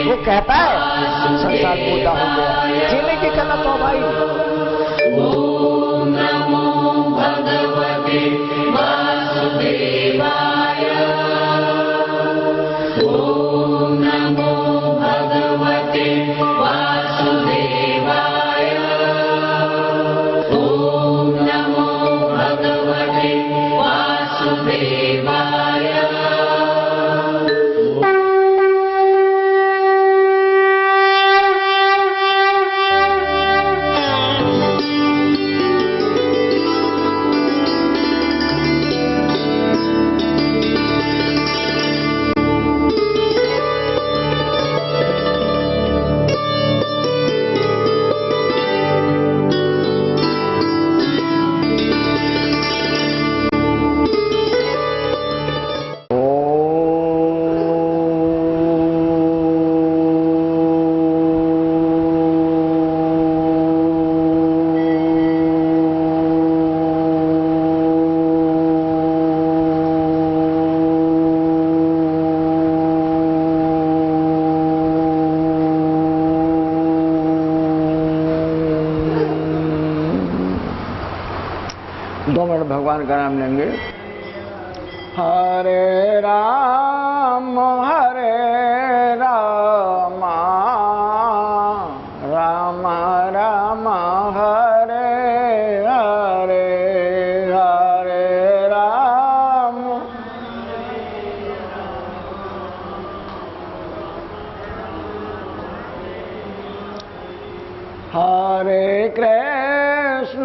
वो कहता है संसार मोटा हो गया, जीने की कला तो भाई। ओम नमो भगवते वासुदेवाय। ओम नमो भगवते वासुदेवाय। ओम नमो भगवते वासुदेवाय। भगवान का नाम लेंगे। हरे राम राम राम हरे हरे, हरे राम हरे कृष्ण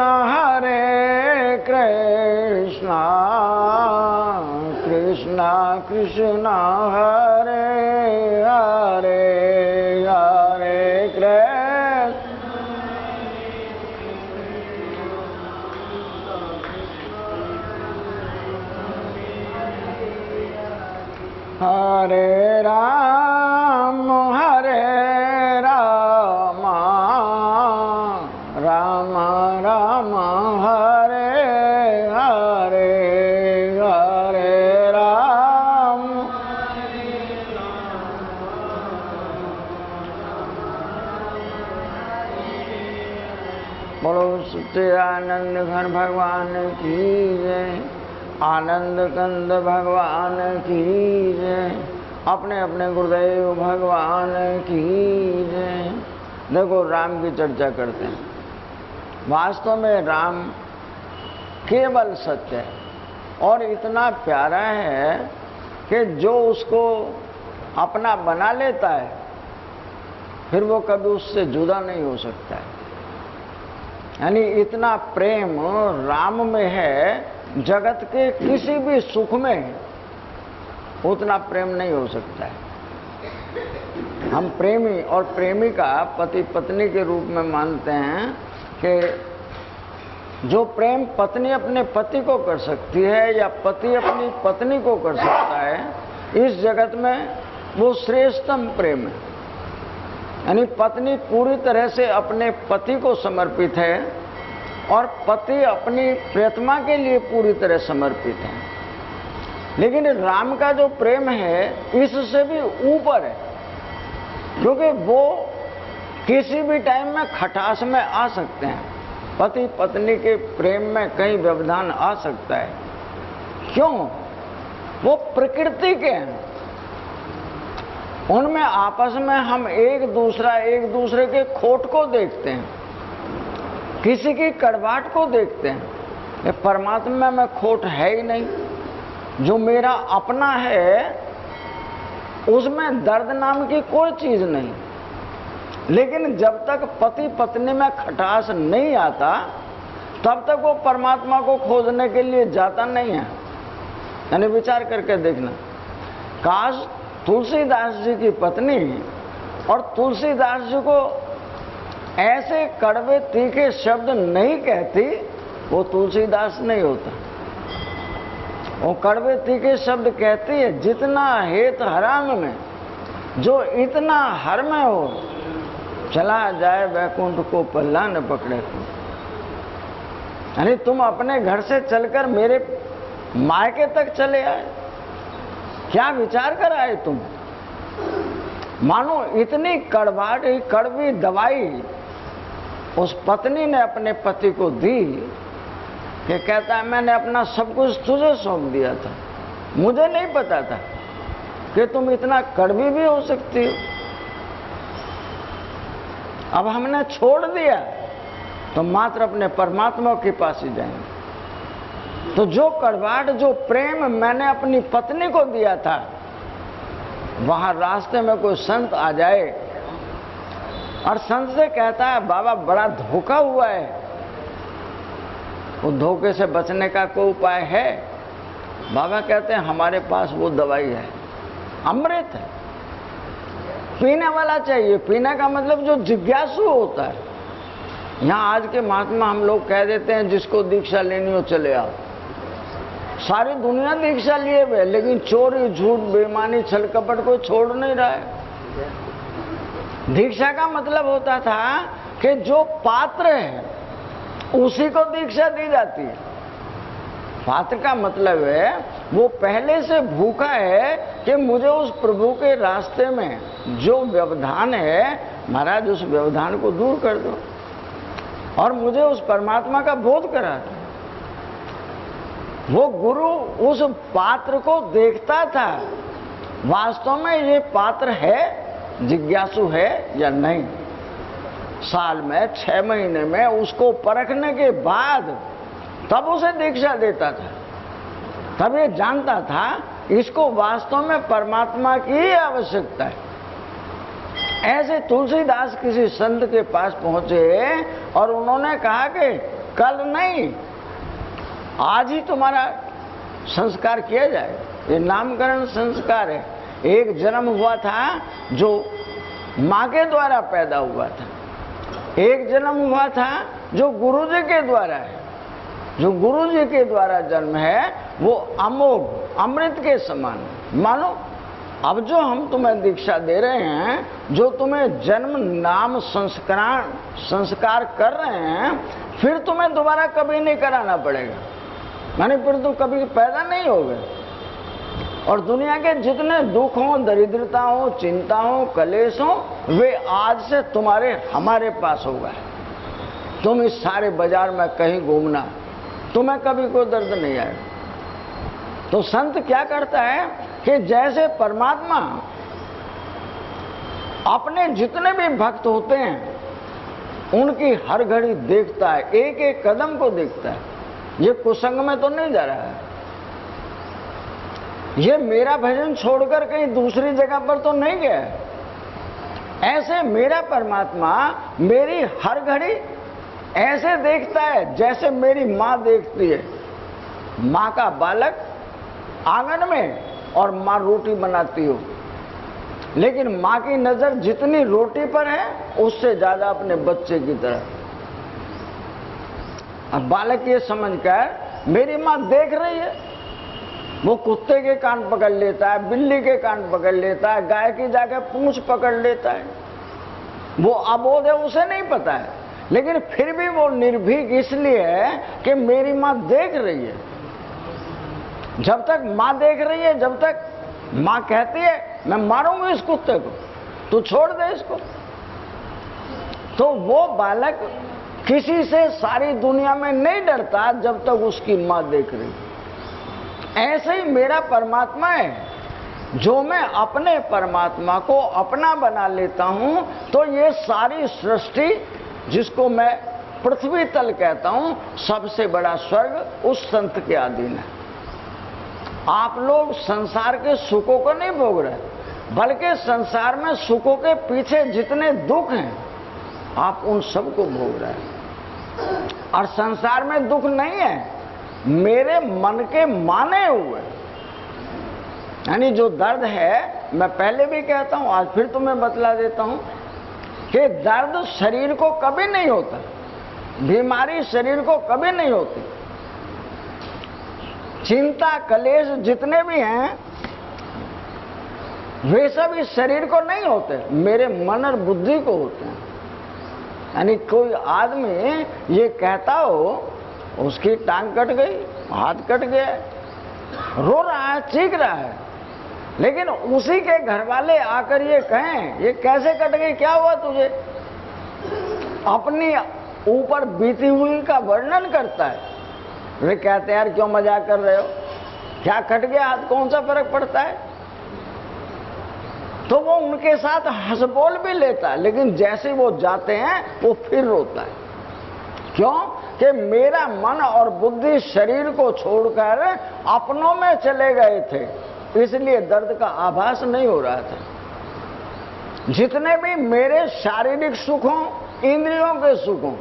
कृष्ण कृष्ण हरे हरे, हरे कृष्ण हरे राम राम राम हरे हरे, हरे राम बोलो सच्चे आनंद घन भगवान की जय, आनंद कंद भगवान की जय, अपने अपने गुरुदेव भगवान की जय। देखो राम की चर्चा करते हैं। वास्तव में राम केवल सत्य है और इतना प्यारा है कि जो उसको अपना बना लेता है फिर वो कभी उससे जुदा नहीं हो सकता है। यानी इतना प्रेम राम में है, जगत के किसी भी सुख में उतना प्रेम नहीं हो सकता है। हम प्रेमी और प्रेमिका पति पत्नी के रूप में मानते हैं कि जो प्रेम पत्नी अपने पति को कर सकती है या पति अपनी पत्नी को कर सकता है, इस जगत में वो श्रेष्ठतम प्रेम है। यानी पत्नी पूरी तरह से अपने पति को समर्पित है और पति अपनी प्रियतमा के लिए पूरी तरह समर्पित है। लेकिन राम का जो प्रेम है इससे भी ऊपर है, क्योंकि वो किसी भी टाइम में खटास में आ सकते हैं। पति पत्नी के प्रेम में कई व्यवधान आ सकता है। क्यों? वो प्रकृति के हैं, उनमें आपस में हम एक दूसरे के खोट को देखते हैं, किसी की कड़वाहट को देखते हैं। ये परमात्मा में खोट है ही नहीं। जो मेरा अपना है उसमें दर्द नाम की कोई चीज नहीं। लेकिन जब तक पति पत्नी में खटास नहीं आता तब तक वो परमात्मा को खोजने के लिए जाता नहीं है। यानी विचार करके देखना, काश तुलसीदास जी की पत्नी और तुलसीदास जी को ऐसे कड़वे तीखे शब्द नहीं कहती, वो तुलसीदास नहीं होता। वो कड़वे तीखे शब्द कहती है, जितना हेत हराम में जो इतना हर में हो, चला जाए वैकुंठ को पल्ला न पकड़े। यानी तुम अपने घर से चलकर मेरे मायके तक चले आए, क्या विचार कर आए तुम? मानो इतनी कड़वी दवाई उस पत्नी ने अपने पति को दी कि कहता है मैंने अपना सब कुछ तुझे सौंप दिया था, मुझे नहीं पता था कि तुम इतना कड़वी भी हो सकती हो। अब हमने छोड़ दिया तो मात्र अपने परमात्मा के पास ही जाएंगे। तो जो कड़वाहट, जो प्रेम मैंने अपनी पत्नी को दिया था, वहां रास्ते में कोई संत आ जाए और संत से कहता है बाबा बड़ा धोखा हुआ है, वो धोखे से बचने का कोई उपाय है? बाबा कहते हैं हमारे पास वो दवाई है, अमृत है, पीने वाला चाहिए। पीने का मतलब जो जिज्ञासु होता है। यहाँ आज के महात्मा हम लोग कह देते हैं जिसको दीक्षा लेनी हो चले आओ। सारी दुनिया दीक्षा लिए हुए, लेकिन चोरी, झूठ, बेईमानी, छल कपट को छोड़ नहीं रहा है। दीक्षा का मतलब होता था कि जो पात्र है उसी को दीक्षा दी जाती है। पात्र का मतलब है वो पहले से भूखा है कि मुझे उस प्रभु के रास्ते में जो व्यवधान है, महाराज उस व्यवधान को दूर कर दो और मुझे उस परमात्मा का बोध करा दो। वो गुरु उस पात्र को देखता था, वास्तव में ये पात्र है, जिज्ञासु है या नहीं। साल में 6 महीने में उसको परखने के बाद तब उसे दीक्षा देता था। तब ये जानता था इसको वास्तव में परमात्मा की ही आवश्यकता है। ऐसे तुलसीदास किसी संत के पास पहुंचे और उन्होंने कहा कि कल नहीं, आज ही तुम्हारा संस्कार किया जाए। ये नामकरण संस्कार है। एक जन्म हुआ था जो माँ के द्वारा पैदा हुआ था, एक जन्म हुआ था जो गुरु जी के द्वारा है। जो गुरु जी के द्वारा जन्म है वो अमोघ अमृत के समान है। मानो अब जो हम तुम्हें दीक्षा दे रहे हैं, जो तुम्हें जन्म नाम संस्कार कर रहे हैं, फिर तुम्हें दोबारा कभी नहीं कराना पड़ेगा। माने फिर तुम कभी पैदा नहीं होगे। और दुनिया के जितने दुख हों, दरिद्रता हो, चिंता हो, कलेश हो, वे आज से तुम्हारे हमारे पास होगा। तुम इस सारे बाजार में कहीं घूमना, तुम्हें कभी कोई दर्द नहीं आएगा। तो संत क्या करता है कि जैसे परमात्मा अपने जितने भी भक्त होते हैं उनकी हर घड़ी देखता है, एक एक कदम को देखता है। ये कुसंग में तो नहीं जा रहा है, ये मेरा भजन छोड़कर कहीं दूसरी जगह पर तो नहीं गया है। ऐसे मेरा परमात्मा मेरी हर घड़ी ऐसे देखता है जैसे मेरी माँ देखती है। माँ का बालक आंगन में और माँ रोटी बनाती हो, लेकिन माँ की नजर जितनी रोटी पर है उससे ज्यादा अपने बच्चे की तरफ। अब बालक ये समझकर मेरी माँ देख रही है, वो कुत्ते के कान पकड़ लेता है, बिल्ली के कान पकड़ लेता है, गाय की जाके पूंछ पकड़ लेता है। वो अबोध है, उसे नहीं पता है, लेकिन फिर भी वो निर्भीक इसलिए है कि मेरी माँ देख रही है। जब तक माँ देख रही है, जब तक माँ कहती है मैं मारूंगी इस कुत्ते को, तू छोड़ दे इसको, तो वो बालक किसी से सारी दुनिया में नहीं डरता जब तक उसकी माँ देख रही। ऐसे ही मेरा परमात्मा है, जो मैं अपने परमात्मा को अपना बना लेता हूं तो ये सारी सृष्टि, जिसको मैं पृथ्वी तल कहता हूं, सबसे बड़ा स्वर्ग उस संत के अधीन है। आप लोग संसार के सुखों को नहीं भोग रहे, बल्कि संसार में सुखों के पीछे जितने दुख हैं आप उन सब को भोग रहे हैं। और संसार में दुख नहीं है, मेरे मन के माने हुए, यानी जो दर्द है, मैं पहले भी कहता हूं, आज फिर तुम्हें बतला देता हूं कि दर्द शरीर को कभी नहीं होता, बीमारी शरीर को कभी नहीं होती। चिंता कलेश जितने भी हैं वे सब इस शरीर को नहीं होते, मेरे मन और बुद्धि को होते हैं। यानी कोई आदमी ये कहता हो उसकी टांग कट गई, हाथ कट गया, रो रहा है, चीख रहा है, लेकिन उसी के घर वाले आकर ये कहें ये कैसे कट गई, क्या हुआ तुझे, अपनी ऊपर बीती हुई का वर्णन करता है। वे कहते हैं यार क्यों मजाक कर रहे हो, क्या कट गया हाथ, कौन सा फर्क पड़ता है। तो वो उनके साथ हंस बोल भी लेता है, लेकिन जैसे वो जाते हैं वो फिर रोता है। क्यों कि मेरा मन और बुद्धि शरीर को छोड़कर अपनों में चले गए थे, इसलिए दर्द का आभास नहीं हो रहा था। जितने भी मेरे शारीरिक सुखों, इंद्रियों के सुखों,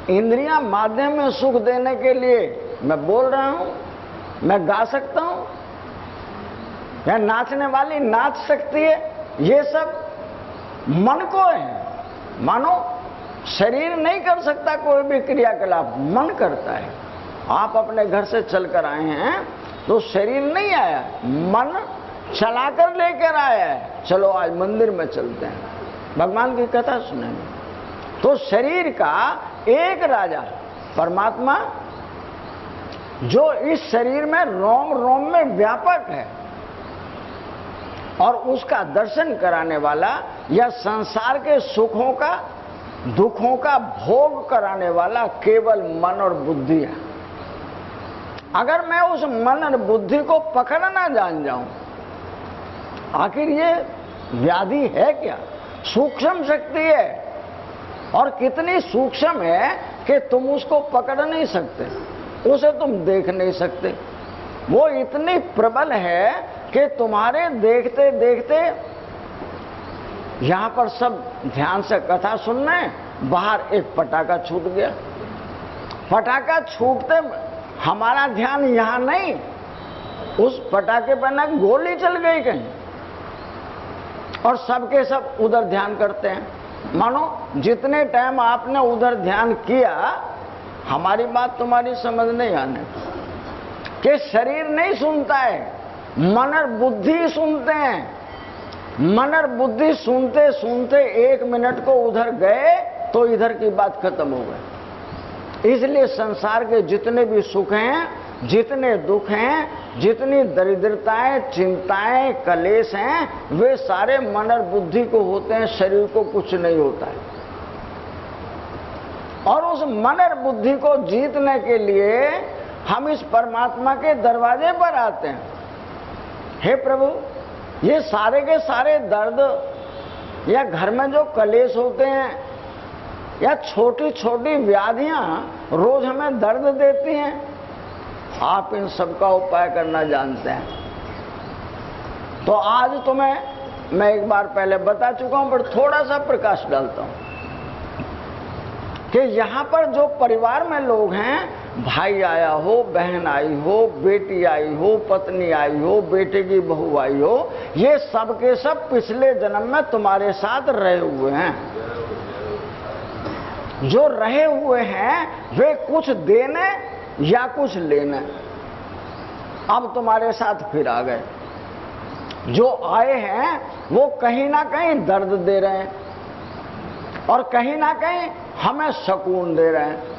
इंद्रियां माध्यम में सुख देने के लिए मैं बोल रहा हूं, मैं गा सकता हूं, या नाचने वाली नाच सकती है, ये सब मन को है। मानो शरीर नहीं कर सकता कोई भी क्रियाकलाप, मन करता है। आप अपने घर से चलकर आए हैं तो शरीर नहीं आया, मन चलाकर लेकर आया है। चलो आज मंदिर में चलते हैं, भगवान की कथा सुनेंगे। तो शरीर का एक राजा परमात्मा, जो इस शरीर में रोम रोम में व्यापक है, और उसका दर्शन कराने वाला या संसार के सुखों का, दुखों का भोग कराने वाला केवल मन और बुद्धि है। अगर मैं उस मन और बुद्धि को पकड़ना जान जाऊं, आखिर ये व्याधि है क्या, सूक्ष्म शक्ति है, और कितनी सूक्ष्म है कि तुम उसको पकड़ नहीं सकते, उसे तुम देख नहीं सकते। वो इतनी प्रबल है कि तुम्हारे देखते देखते, यहां पर सब ध्यान से कथा सुन रहे हैं, बाहर एक पटाखा छूट गया, पटाखा छूटते हमारा ध्यान यहां नहीं, उस पटाखे पर ना गोली चल गई कहीं, और सबके सब उधर ध्यान करते हैं। मानो जितने टाइम आपने उधर ध्यान किया, हमारी बात तुम्हारी समझ नहीं आने कि शरीर नहीं सुनता है, मन और बुद्धि सुनते हैं। मन और बुद्धि सुनते सुनते 1 मिनट को उधर गए तो इधर की बात खत्म हो गई। इसलिए संसार के जितने भी सुख हैं, जितने दुख हैं, जितनी दरिद्रताएं, चिंताएं, कलेश हैं, वे सारे मन और बुद्धि को होते हैं, शरीर को कुछ नहीं होता है। और उस मन और बुद्धि को जीतने के लिए हम इस परमात्मा के दरवाजे पर आते हैं। हे प्रभु, ये सारे के सारे दर्द, या घर में जो कलेश होते हैं, या छोटी छोटी व्याधियां रोज हमें दर्द देती हैं, आप इन सब का उपाय करना जानते हैं। तो आज तुम्हें मैं एक बार पहले बता चुका हूं, पर थोड़ा सा प्रकाश डालता हूं कि यहां पर जो परिवार में लोग हैं, भाई आया हो, बहन आई हो, बेटी आई हो, पत्नी आई हो, बेटे की बहू आई हो, ये सब के सब पिछले जन्म में तुम्हारे साथ रहे हुए हैं। जो रहे हुए हैं वे कुछ देने या कुछ लेने, अब तुम्हारे साथ फिर आ गए। जो आए हैं वो कहीं ना कहीं दर्द दे रहे हैं, और कहीं ना कहीं हमें सुकून दे रहे हैं।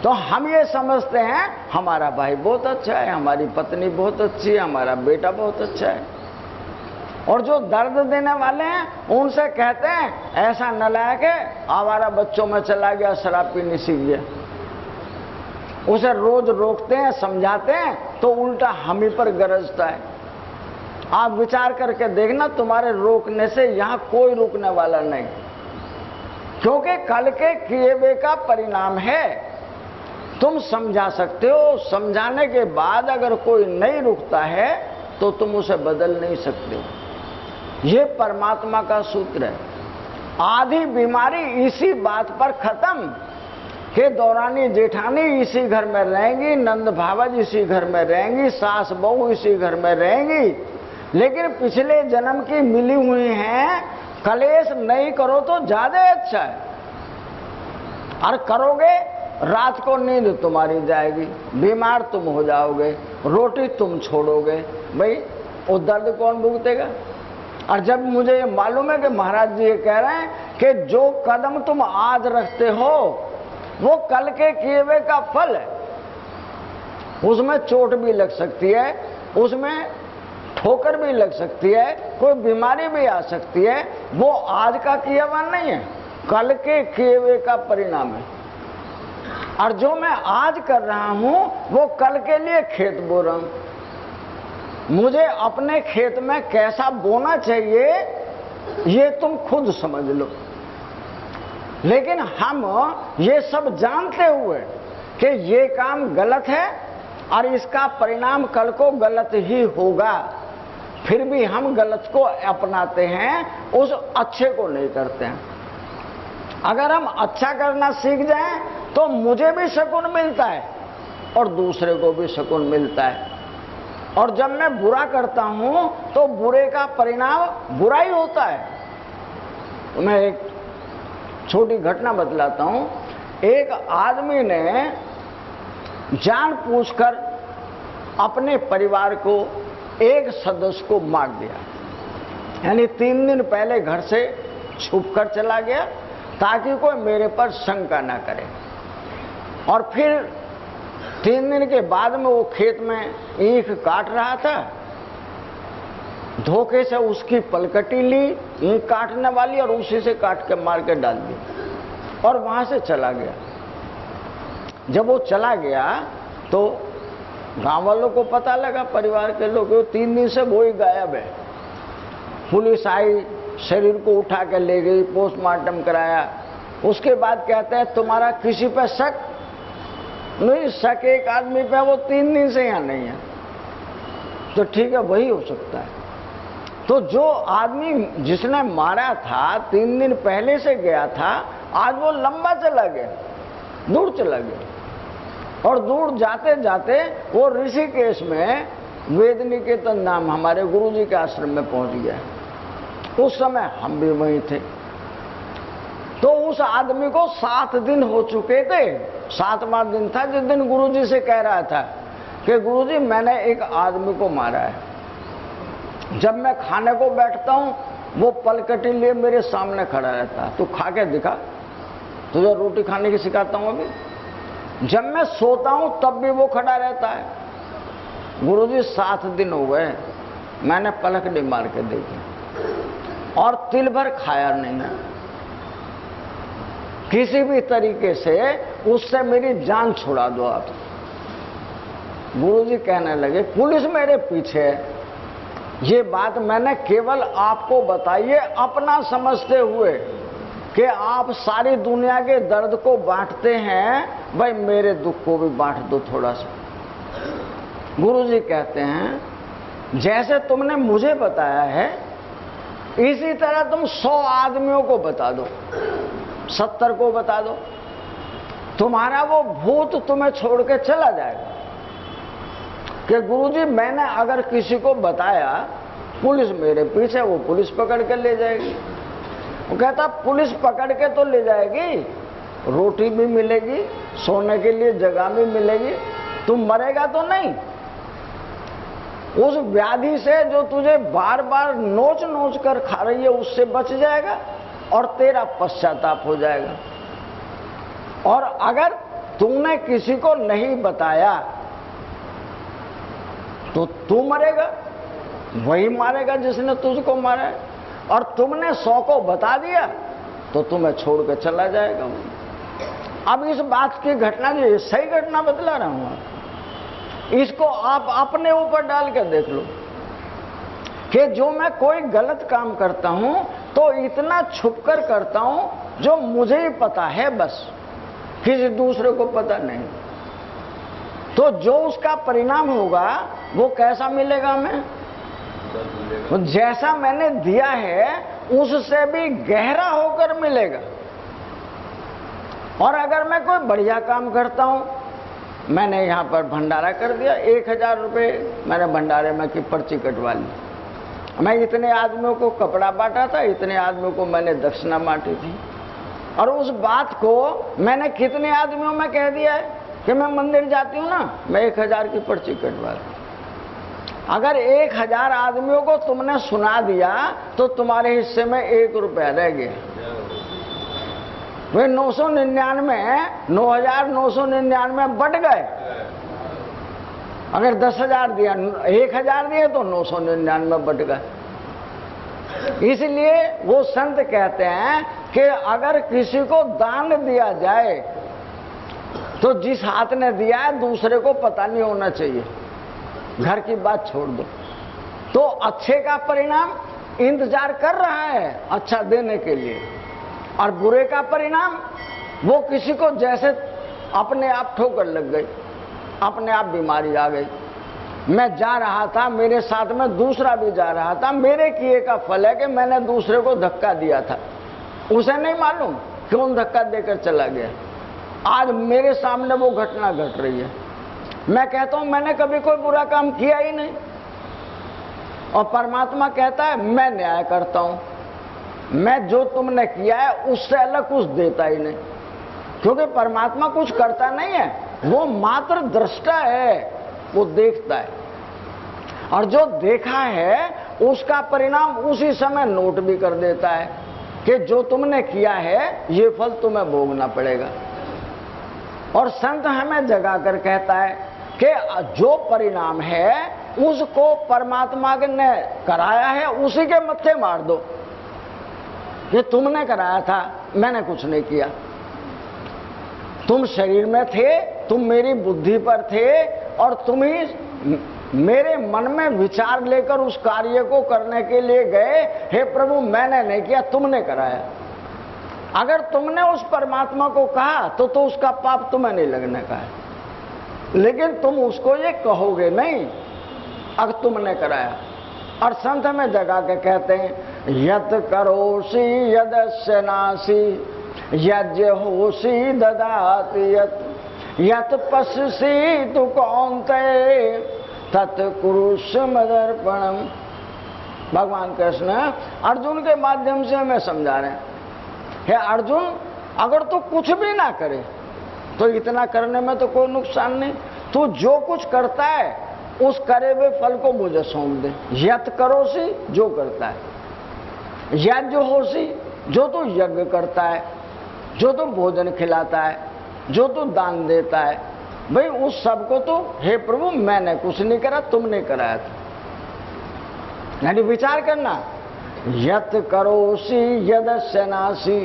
तो हम ये समझते हैं हमारा भाई बहुत अच्छा है, हमारी पत्नी बहुत अच्छी है, हमारा बेटा बहुत अच्छा है। और जो दर्द देने वाले हैं उनसे कहते हैं ऐसा नालायक है, आवारा बच्चों में चला गया, शराब पीनी सीख गया। उसे रोज रोकते हैं, समझाते हैं, तो उल्टा हम ही पर गरजता है। आप विचार करके देखना, तुम्हारे रोकने से यहां कोई रुकने वाला नहीं, क्योंकि कल के किए हुए का परिणाम है। तुम समझा सकते हो, समझाने के बाद अगर कोई नहीं रुकता है तो तुम उसे बदल नहीं सकते हो। ये परमात्मा का सूत्र है। आधी बीमारी इसी बात पर खत्म कि दौरानी जेठानी इसी घर में रहेंगी, नंद भावज इसी घर में रहेंगी, सास बहू इसी घर में रहेंगी, लेकिन पिछले जन्म की मिली हुई हैं, कलेश नहीं करो तो ज्यादा अच्छा है। और करोगे रात को नींद तुम्हारी जाएगी, बीमार तुम हो जाओगे, रोटी तुम छोड़ोगे, भाई वो दर्द कौन भुगतेगा। और जब मुझे ये मालूम है कि महाराज जी ये कह रहे हैं कि जो कदम तुम आज रखते हो वो कल के किए हुए का फल है, उसमें चोट भी लग सकती है, उसमें ठोकर भी लग सकती है, कोई बीमारी भी आ सकती है, वो आज का किया हुआ नहीं है, कल के किए हुए का परिणाम है। और जो मैं आज कर रहा हूं वो कल के लिए खेत बो रहा हूं। मुझे अपने खेत में कैसा बोना चाहिए ये तुम खुद समझ लो। लेकिन हम ये सब जानते हुए कि ये काम गलत है और इसका परिणाम कल को गलत ही होगा, फिर भी हम गलत को अपनाते हैं, उस अच्छे को नहीं करते हैं। अगर हम अच्छा करना सीख जाएं तो मुझे भी सुकून मिलता है और दूसरे को भी सुकून मिलता है। और जब मैं बुरा करता हूं तो बुरे का परिणाम बुरा ही होता है। तो मैं एक छोटी घटना बतलाता हूं। एक आदमी ने जानबूझकर अपने परिवार को एक सदस्य को मार दिया, यानी 3 दिन पहले घर से छुपकर चला गया ताकि कोई मेरे पर शंका ना करे। और फिर 3 दिन के बाद में वो खेत में ईख काट रहा था, धोखे से उसकी पलकटी ली ईख काटने वाली और उसी से काट के मार के डाल दी और वहां से चला गया। जब वो चला गया तो गांव वालों को पता लगा, परिवार के लोग, 3 दिन से वो ही गायब है। पुलिस आई, शरीर को उठा के ले गई, पोस्टमार्टम कराया। उसके बाद कहते हैं तुम्हारा किसी पे शक नहीं? शक एक आदमी पे, वो 3 दिन से यहाँ नहीं है। तो ठीक है, वही हो सकता है। तो जो आदमी जिसने मारा था 3 दिन पहले से गया था, आज वो लंबा चला गया, दूर चला गया। और दूर जाते जाते वो ऋषिकेश में वेद निकेतन नाम हमारे गुरुजी के आश्रम में पहुंच गया। उस समय हम भी वहीं थे। तो उस आदमी को 7 दिन हो चुके थे। 7वां दिन था जिस दिन गुरुजी से कह रहा था कि गुरुजी मैंने एक आदमी को मारा है। जब मैं खाने को बैठता हूं वो पलकटी लिए मेरे सामने खड़ा रहता है, तू खा के दिखा, तुझे रोटी खाने की सिखाता हूं अभी। जब मैं सोता हूं तब भी वो खड़ा रहता है। गुरुजी 7 दिन हो गए, मैंने पलक नहीं मार के देखी और तिल भर खाया नहीं है। किसी भी तरीके से उससे मेरी जान छुड़ा दो आप। गुरुजी कहने लगे पुलिस मेरे पीछे है। ये बात मैंने केवल आपको बताई है अपना समझते हुए कि आप सारी दुनिया के दर्द को बांटते हैं, भाई मेरे दुख को भी बांट दो थोड़ा सा। गुरुजी कहते हैं जैसे तुमने मुझे बताया है इसी तरह तुम 100 आदमियों को बता दो, 70 को बता दो, तुम्हारा वो भूत तुम्हें छोड़ के चला जाएगा। कि गुरुजी मैंने अगर किसी को बताया, पुलिस मेरे पीछे, वो पुलिस पकड़ के ले जाएगी। वो कहता पुलिस पकड़ के तो ले जाएगी, रोटी भी मिलेगी, सोने के लिए जगह भी मिलेगी, तुम मरेगा तो नहीं। उस व्याधि से जो तुझे बार बार नोच नोच कर खा रही है उससे बच जाएगा और तेरा पश्चाताप हो जाएगा। और अगर तुमने किसी को नहीं बताया तो तू मरेगा, वही मारेगा जिसने तुझको मारा है। और तुमने 100 को बता दिया तो तुम्हें छोड़ कर चला जाएगा। अब इस बात की घटना जो सही घटना बतला रहा हूं, इसको आप अपने ऊपर डाल कर देख लो कि जो मैं कोई गलत काम करता हूं तो इतना छुपकर करता हूं जो मुझे ही पता है, बस किसी दूसरे को पता नहीं। तो जो उसका परिणाम होगा वो कैसा मिलेगा हमें? तो जैसा मैंने दिया है उससे भी गहरा होकर मिलेगा। और अगर मैं कोई बढ़िया काम करता हूं, मैंने यहां पर भंडारा कर दिया, 1000 रुपये मैंने भंडारे में की पर्ची कटवा ली, मैं इतने आदमियों को कपड़ा बांटा था, इतने आदमियों को मैंने दक्षिणा बांटी थी, और उस बात को मैंने कितने आदमियों में कह दिया है कि मैं मंदिर जाती हूं ना, मैं 1000 की पर्ची कटवा ली। अगर 1000 आदमियों को तुमने सुना दिया तो तुम्हारे हिस्से में 1 रुपया रह गया। वे 999 9999 बट गए। अगर 10,000 दिया, 1,000 दिए तो 999 बट गए। इसलिए वो संत कहते हैं कि अगर किसी को दान दिया जाए तो जिस हाथ ने दिया है दूसरे को पता नहीं होना चाहिए। घर की बात छोड़ दो, तो अच्छे का परिणाम इंतजार कर रहा है अच्छा देने के लिए, और बुरे का परिणाम वो किसी को जैसे अपने आप ठोकर लग गई, अपने आप बीमारी आ गई। मैं जा रहा था, मेरे साथ में दूसरा भी जा रहा था, मेरे किए का फल है कि मैंने दूसरे को धक्का दिया था। उसे नहीं मालूम कौन धक्का देकर चला गया। आज मेरे सामने वो घटना घट रही है। मैं कहता हूं मैंने कभी कोई बुरा काम किया ही नहीं, और परमात्मा कहता है मैं न्याय करता हूं, मैं जो तुमने किया है उससे अलग कुछ देता ही नहीं। क्योंकि परमात्मा कुछ करता नहीं है, वो मात्र दृष्टा है, वो देखता है, और जो देखा है उसका परिणाम उसी समय नोट भी कर देता है कि जो तुमने किया है ये फल तुम्हें भोगना पड़ेगा। और संत हमें जगा कर कहता है कि जो परिणाम है उसको परमात्मा ने कराया है, उसी के मत्थे मार दो। ये तुमने कराया था, मैंने कुछ नहीं किया। तुम शरीर में थे, तुम मेरी बुद्धि पर थे, और तुम ही मेरे मन में विचार लेकर उस कार्य को करने के लिए गए। हे प्रभु मैंने नहीं किया, तुमने कराया। अगर तुमने उस परमात्मा को कहा तो उसका पाप तुम्हें नहीं लगने का है, लेकिन तुम उसको ये कहोगे नहीं अगर तुमने कराया। और संत में जगा के कहते हैं यत करोसी यदस्य नासी यज्ञ होसी ददाति यत यत पश्यसि तु कौन्तेय तत् कुरुष्व मदर्पणम। भगवान कृष्ण अर्जुन के माध्यम से हमें समझा रहे हैं, हे अर्जुन अगर तू कुछ भी ना करे तो इतना करने में तो कोई नुकसान नहीं। तू जो कुछ करता है उस करे हुए फल को मुझे सौंप दे। यत करोसी जो करता है, यज्ञ होसी जो तू यज्ञ करता है, जो तू भोजन खिलाता है, जो तू दान देता है, भाई उस सब को तो हे प्रभु मैंने कुछ नहीं करा, तुमने कराया था। यानी विचार करना, यत करोसी यदस्य नासी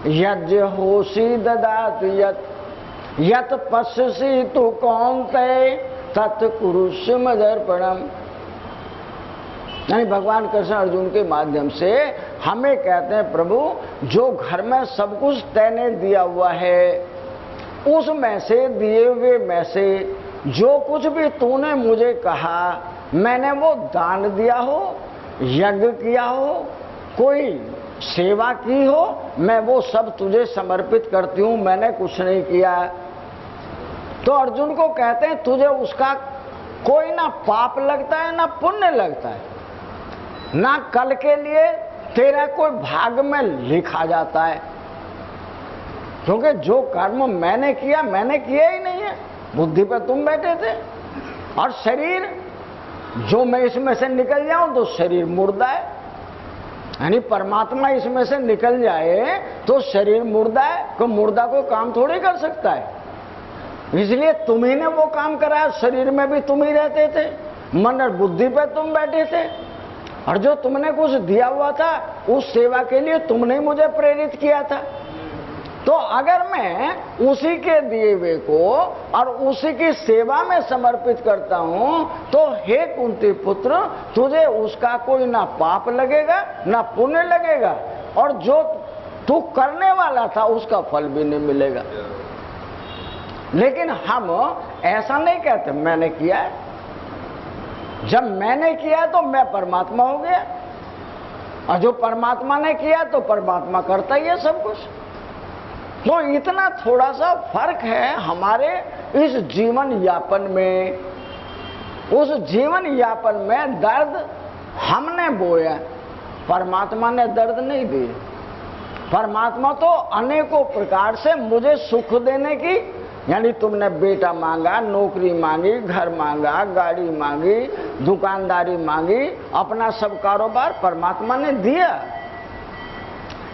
यज्ञ होसी ददाति यत यत पश्यसि तु कौन्तेय तत् कुरुष्व मदर्पणम। यानी भगवान कृष्ण अर्जुन के माध्यम से हमें कहते हैं प्रभु जो घर में सब कुछ तैने दिया हुआ है उसमें से, दिए हुए में से जो कुछ भी तूने मुझे कहा, मैंने वो दान दिया हो, यज्ञ किया हो, कोई सेवा की हो, मैं वो सब तुझे समर्पित करती हूं, मैंने कुछ नहीं किया। तो अर्जुन को कहते हैं तुझे उसका कोई ना पाप लगता है ना पुण्य लगता है, ना कल के लिए तेरा कोई भाग में लिखा जाता है, क्योंकि जो कर्म मैंने किया ही नहीं है। बुद्धि पे तुम बैठे थे, और शरीर जो मैं इसमें से निकल जाऊं तो शरीर मुर्दा है, यानी परमात्मा इसमें से निकल जाए तो शरीर मुर्दा है, तो मुर्दा को काम थोड़ी कर सकता है। इसलिए तुम्ही ने वो काम कराया, शरीर में भी तुम ही रहते थे, मन और बुद्धि पे तुम बैठे थे, और जो तुमने कुछ दिया हुआ था उस सेवा के लिए तुमने मुझे प्रेरित किया था। तो अगर मैं उसी के दिए हुए को और उसी की सेवा में समर्पित करता हूं तो हे कुंती पुत्र तुझे उसका कोई ना पाप लगेगा ना पुण्य लगेगा, और जो तू करने वाला था उसका फल भी नहीं मिलेगा। लेकिन हम ऐसा नहीं कहते मैंने किया है। जब मैंने किया तो मैं परमात्मा हो गया, और जो परमात्मा ने किया तो परमात्मा करता ही है सब कुछ। तो इतना थोड़ा सा फर्क है हमारे इस जीवन यापन में। उस जीवन यापन में दर्द हमने बोया, परमात्मा ने दर्द नहीं दिए। परमात्मा तो अनेकों प्रकार से मुझे सुख देने की, यानी तुमने बेटा मांगा, नौकरी मांगी, घर मांगा, गाड़ी मांगी, दुकानदारी मांगी, अपना सब कारोबार परमात्मा ने दिया,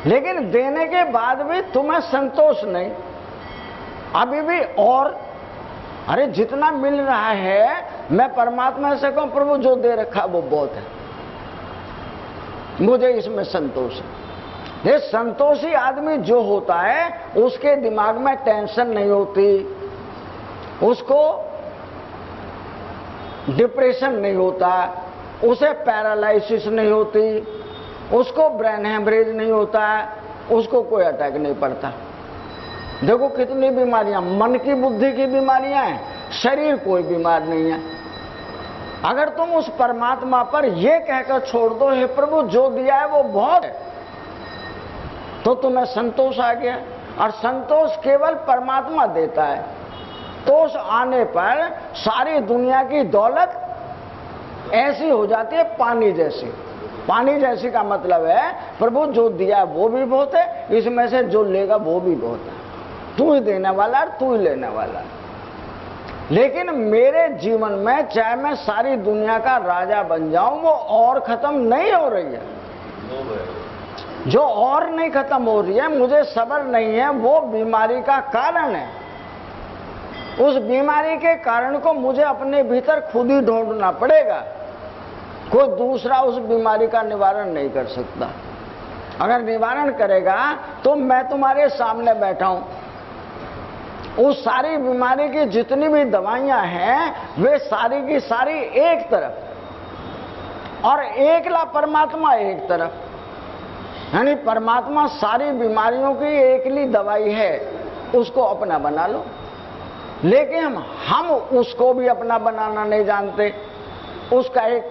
लेकिन देने के बाद भी तुम्हें संतोष नहीं। अभी भी और, अरे जितना मिल रहा है मैं परमात्मा से कहूं प्रभु जो दे रखा वो बहुत है, मुझे इसमें संतोष है। ये संतोषी आदमी जो होता है उसके दिमाग में टेंशन नहीं होती, उसको डिप्रेशन नहीं होता, उसे पैरालिसिस नहीं होती, उसको ब्रेन हेमरेज नहीं होता, उसको कोई अटैक नहीं पड़ता। देखो कितनी बीमारियां, मन की बुद्धि की बीमारियां हैं, शरीर कोई बीमार नहीं है। अगर तुम उस परमात्मा पर यह कहकर छोड़ दो हे प्रभु जो दिया है वो बहुत है, तो तुम्हें संतोष आ गया। और संतोष केवल परमात्मा देता है। तोष आने पर सारी दुनिया की दौलत ऐसी हो जाती है पानी जैसी। पानी जैसी का मतलब है प्रभु जो दिया है वो भी बहुत है, इसमें से जो लेगा वो भी बहुत है। तू ही देने वाला और तू ही लेने वाला। लेकिन मेरे जीवन में चाहे मैं सारी दुनिया का राजा बन जाऊं, वो और खत्म नहीं हो रही है। जो और नहीं खत्म हो रही है, मुझे सब्र नहीं है, वो बीमारी का कारण है। उस बीमारी के कारण को मुझे अपने भीतर खुद ही ढूंढना पड़ेगा। कोई दूसरा उस बीमारी का निवारण नहीं कर सकता। अगर निवारण करेगा तो मैं तुम्हारे सामने बैठा हूं। उस सारी बीमारी की जितनी भी दवाइयां हैं वे सारी की सारी एक तरफ, और एकला परमात्मा एक तरफ। यानी परमात्मा सारी बीमारियों की एकली दवाई है, उसको अपना बना लो। लेकिन हम उसको भी अपना बनाना नहीं जानते। उसका एक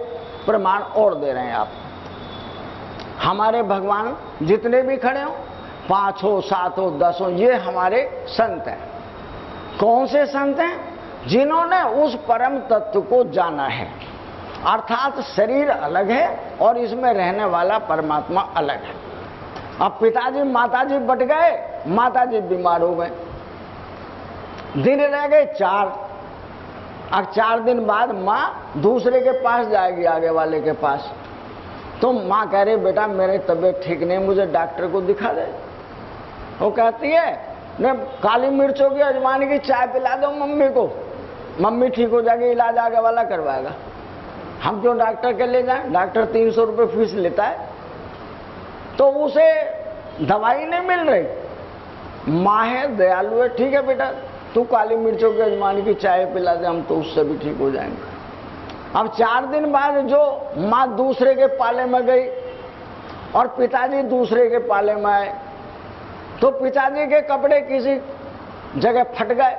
प्रमाण और दे रहे हैं आप। हमारे भगवान जितने भी खड़े हो, 5 हो 7 हो 10 हो, ये हमारे संत हैं। कौन से संत हैं? जिन्होंने उस परम तत्व को जाना है, अर्थात शरीर अलग है और इसमें रहने वाला परमात्मा अलग है। अब पिताजी माताजी बट गए, माताजी बीमार हो गए, दिन रह गए 4। अब 4 दिन बाद माँ दूसरे के पास जाएगी, आगे वाले के पास। तो माँ कह रही बेटा मेरी तबीयत ठीक नहीं, मुझे डॉक्टर को दिखा दे। वो कहती है ने काली मिर्चों की अजवाइन की चाय पिला दो मम्मी को, मम्मी ठीक हो जाएगी, इलाज आगे वाला करवाएगा। हम क्यों डॉक्टर के ले जाएं? डॉक्टर 300 रुपये फीस लेता है, तो उसे दवाई नहीं मिल रही। माँ है, दयालु है, ठीक है बेटा तू काली मिर्चों की अजवाइन की चाय पिला दे, हम तो उससे भी ठीक हो जाएंगे। अब 4 दिन बाद जो माँ दूसरे के पाले में गई और पिताजी दूसरे के पाले में आए, तो पिताजी के कपड़े किसी जगह फट गए।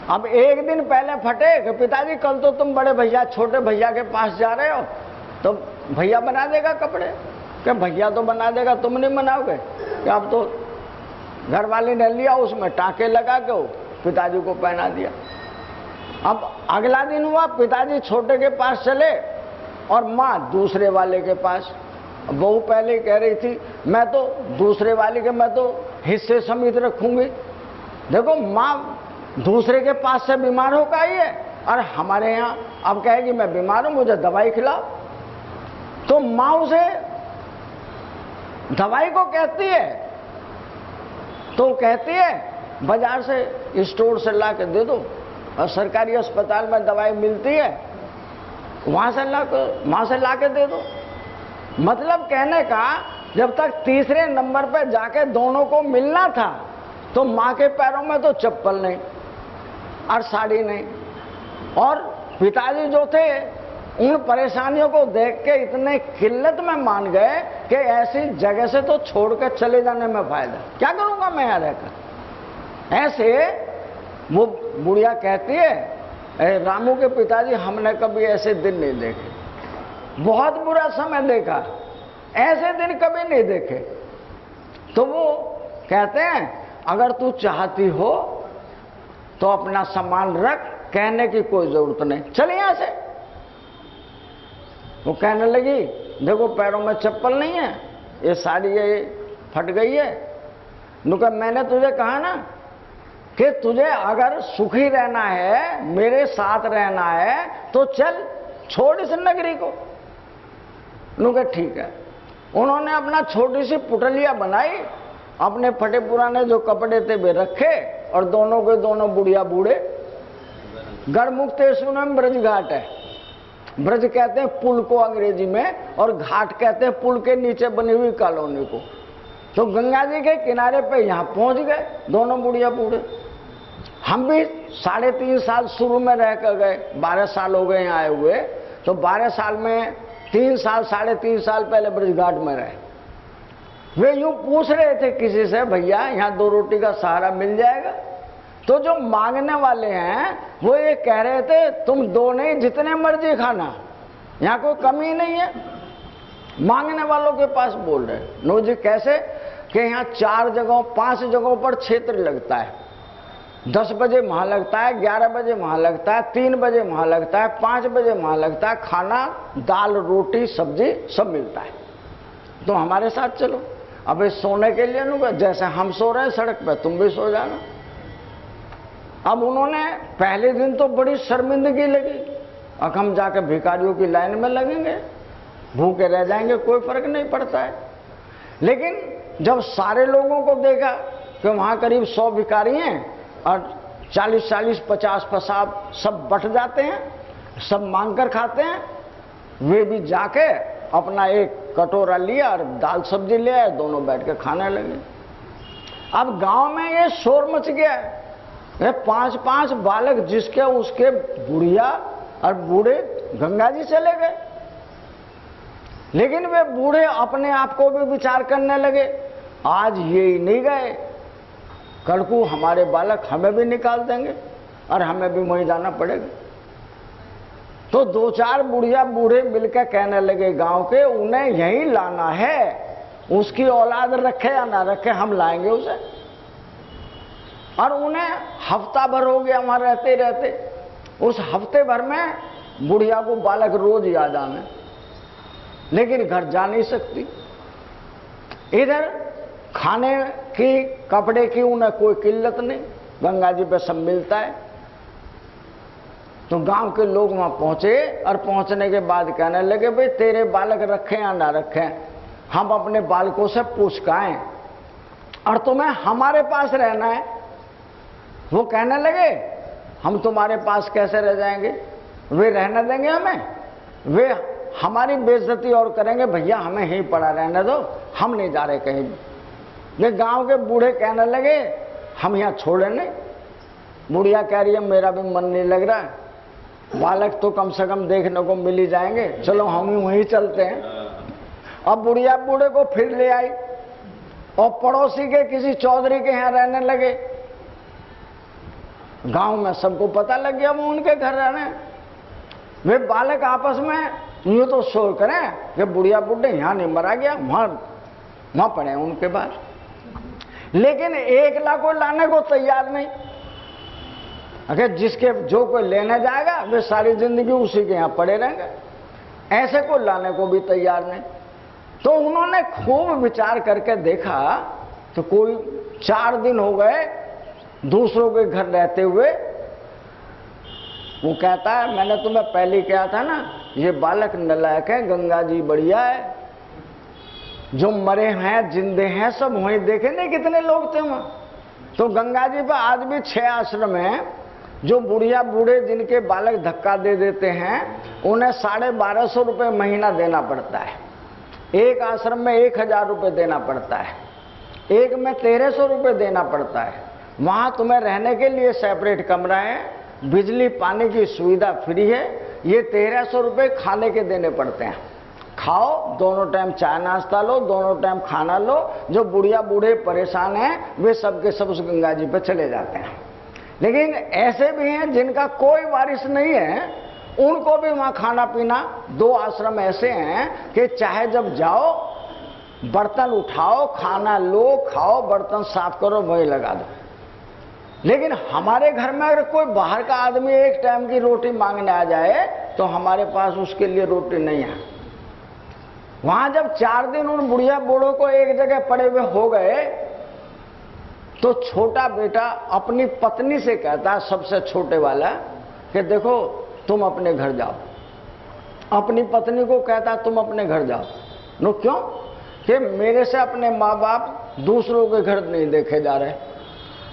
अब 1 दिन पहले फटे कि पिताजी कल तो तुम बड़े भैया छोटे भैया के पास जा रहे हो, तो भैया बना देगा कपड़े। क्या भैया तो बना देगा, तुम नहीं बनाओगे? क्या अब तो घर वाले ने लिया, उसमें टाँके लगा के पिताजी को पहना दिया। अब अगला दिन हुआ, पिताजी छोटे के पास चले और माँ दूसरे वाले के पास। बहू पहले कह रही थी मैं तो दूसरे वाले के मैं तो हिस्से समेत रखूंगी। देखो माँ दूसरे के पास से बीमार होकर आई है और हमारे यहाँ अब कहेगी मैं बीमार हूं, मुझे दवाई खिलाओ। तो माँ उसे दवाई को कहती है, तो कहती है बाजार से स्टोर से ला के दे दो, और सरकारी अस्पताल में दवाई मिलती है वहां से ला के दे दो। मतलब कहने का जब तक तीसरे नंबर पे जाके दोनों को मिलना था तो माँ के पैरों में तो चप्पल नहीं और साड़ी नहीं, और पिताजी जो थे उन परेशानियों को देख के इतने किल्लत में मान गए कि ऐसी जगह से तो छोड़ कर चले जाने में फायदा, क्या करूंगा मैं यहाँ रहकर। ऐसे वो बुढ़िया कहती है रामू के पिताजी हमने कभी ऐसे दिन नहीं देखे, बहुत बुरा समय देखा, ऐसे दिन कभी नहीं देखे। तो वो कहते हैं अगर तू चाहती हो तो अपना सामान रख, कहने की कोई जरूरत नहीं, चल यहां से। वो कहने लगी देखो पैरों में चप्पल नहीं है, ये साड़ी ये फट गई है। नुका मैंने तुझे कहा ना कि तुझे अगर सुखी रहना है, मेरे साथ रहना है तो चल छोड़ इस नगरी को। नुका ठीक है। उन्होंने अपना छोटी सी पुटलिया बनाई, अपने फटे पुराने जो कपड़े थे वे रखे और दोनों के दोनों बुढ़िया बूढ़े गढ़मुक्तेश्वर में ब्रज घाट है। ब्रज कहते हैं पुल को अंग्रेजी में, और घाट कहते हैं पुल के नीचे बनी हुई कॉलोनी को। तो गंगा जी के किनारे पे यहाँ पहुंच गए दोनों बुढ़िया बूढ़े। हम भी 3.5 साल शुरू में रह कर गए, 12 साल हो गए यहाँ आए हुए। तो 12 साल में 3 साल 3.5 साल पहले ब्रज घाट में रहे। वे यूं पूछ रहे थे किसी से, भैया यहाँ 2 रोटी का सहारा मिल जाएगा? तो जो मांगने वाले हैं वो ये कह रहे थे, तुम 2 नहीं जितने मर्जी खाना, यहाँ कोई कमी नहीं है। मांगने वालों के पास बोल रहे। नो जी कैसे? कि यहाँ 4 जगहों 5 जगहों पर क्षेत्र लगता है। 10 बजे वहाँ लगता है, 11 बजे वहाँ लगता है, 3 बजे वहाँ लगता है, 5 बजे वहाँ लगता है। खाना, दाल, रोटी, सब्जी सब मिलता है। तो हमारे साथ चलो। अब इस सोने के लिए ना, जैसे हम सो रहे हैं सड़क पे, तुम भी सो जाना। अब उन्होंने पहले दिन तो बड़ी शर्मिंदगी लगी, अब हम जाकर भिखारियों की लाइन में लगेंगे, भूखे रह जाएंगे, कोई फर्क नहीं पड़ता है। लेकिन जब सारे लोगों को देखा कि वहाँ करीब 100 भिखारी हैं और 40-40, 50-50 सब बट जाते हैं, सब मांग कर खाते हैं, वे भी जाके अपना एक कटोरा लिया और दाल सब्जी ले आए, दोनों बैठ के खाने लगे। अब गांव में ये शोर मच गया है। ये 5-5 बालक जिसके उसके बुढ़िया और बूढ़े गंगा जी चले गए। लेकिन वे बूढ़े अपने आप को भी विचार करने लगे, आज ये ही नहीं गए, कल को हमारे बालक हमें भी निकाल देंगे और हमें भी वहीं जाना पड़ेगा। तो 2-4 बुढ़िया बूढ़े मिलकर कहने लगे गांव के, उन्हें यहीं लाना है, उसकी औलाद रखे या ना रखे, हम लाएंगे उसे। और उन्हें हफ्ता भर हो गया वहां रहते रहते। उस हफ्ते भर में बुढ़िया को बालक रोज याद आने, लेकिन घर जा नहीं सकती। इधर खाने की, कपड़े की उन्हें कोई किल्लत नहीं, गंगा जी पे सब मिलता है। तो गांव के लोग वहां पहुंचे और पहुंचने के बाद कहने लगे, भाई तेरे बालक रखें या ना रखें, हम अपने बालकों से पूछ के आए और तुम्हें हमारे पास रहना है। वो कहने लगे, हम तुम्हारे पास कैसे रह जाएंगे, वे रहने देंगे हमें? वे हमारी बेइज्जती और करेंगे, भैया हमें यहीं पड़ा रहने दो, हम नहीं जा रहे कहीं भी। ये गांव के बूढ़े कहने लगे, हम यहाँ छोड़े नहीं। बुढ़िया कह रही है, मेरा भी मन नहीं लग रहा है, बालक तो कम से कम देखने को मिल ही जाएंगे, चलो हम ही वहीं चलते हैं। अब बुढ़िया बूढ़े को फिर ले आई और पड़ोसी के किसी चौधरी के यहाँ रहने लगे। गांव में सबको पता लग गया वो उनके घर रहने। वे बालक आपस में यूं तो शोर करें कि बुढ़िया बूढ़े यहाँ नहीं मरा गया, वहां पड़े उनके बाहर। लेकिन 1 लाख को लाने को तैयार नहीं। अगर जिसके जो कोई लेने जाएगा वे सारी जिंदगी उसी के यहाँ पड़े रहेंगे, ऐसे को लाने को भी तैयार नहीं। तो उन्होंने खूब विचार करके देखा, तो कोई 4 दिन हो गए दूसरों के घर रहते हुए। वो कहता है, मैंने तुम्हें पहले कहा था ना, ये बालक नलायक है, गंगा जी बढ़िया है, जो मरे हैं जिंदे हैं सब वहीं देखे नहीं कितने लोग थे वहां। तो गंगा जी पर आज भी 6 आश्रम हैं, जो बुढ़िया बूढ़े जिनके बालक धक्का दे देते हैं उन्हें 1250 रुपये महीना देना पड़ता है। एक आश्रम में 1000 रुपये देना पड़ता है, एक में 1300 रुपये देना पड़ता है। वहां तुम्हें रहने के लिए सेपरेट कमरा है, बिजली पानी की सुविधा फ्री है। ये 1300 रुपये खाने के देने पड़ते हैं। खाओ, दोनों टाइम चाय नाश्ता लो, दोनों टाइम खाना लो। जो बुढ़िया बूढ़े परेशान हैं वे सबके सब उस गंगा जी पे चले जाते हैं। लेकिन ऐसे भी हैं जिनका कोई वारिस नहीं है, उनको भी वहां खाना पीना। 2 आश्रम ऐसे हैं कि चाहे जब जाओ बर्तन उठाओ, खाना लो, खाओ, बर्तन साफ करो, वही लगा दो। लेकिन हमारे घर में अगर कोई बाहर का आदमी एक टाइम की रोटी मांगने आ जाए तो हमारे पास उसके लिए रोटी नहीं है। वहां जब 4 दिन उन बुढ़िया बूढ़ों को एक जगह पड़े हुए हो गए, तो छोटा बेटा अपनी पत्नी से कहता है, सबसे छोटे वाला, कि देखो तुम अपने घर जाओ। अपनी पत्नी को कहता तुम अपने घर जाओ। नो क्यों? कि मेरे से अपने माँ बाप दूसरों के घर नहीं देखे जा रहे,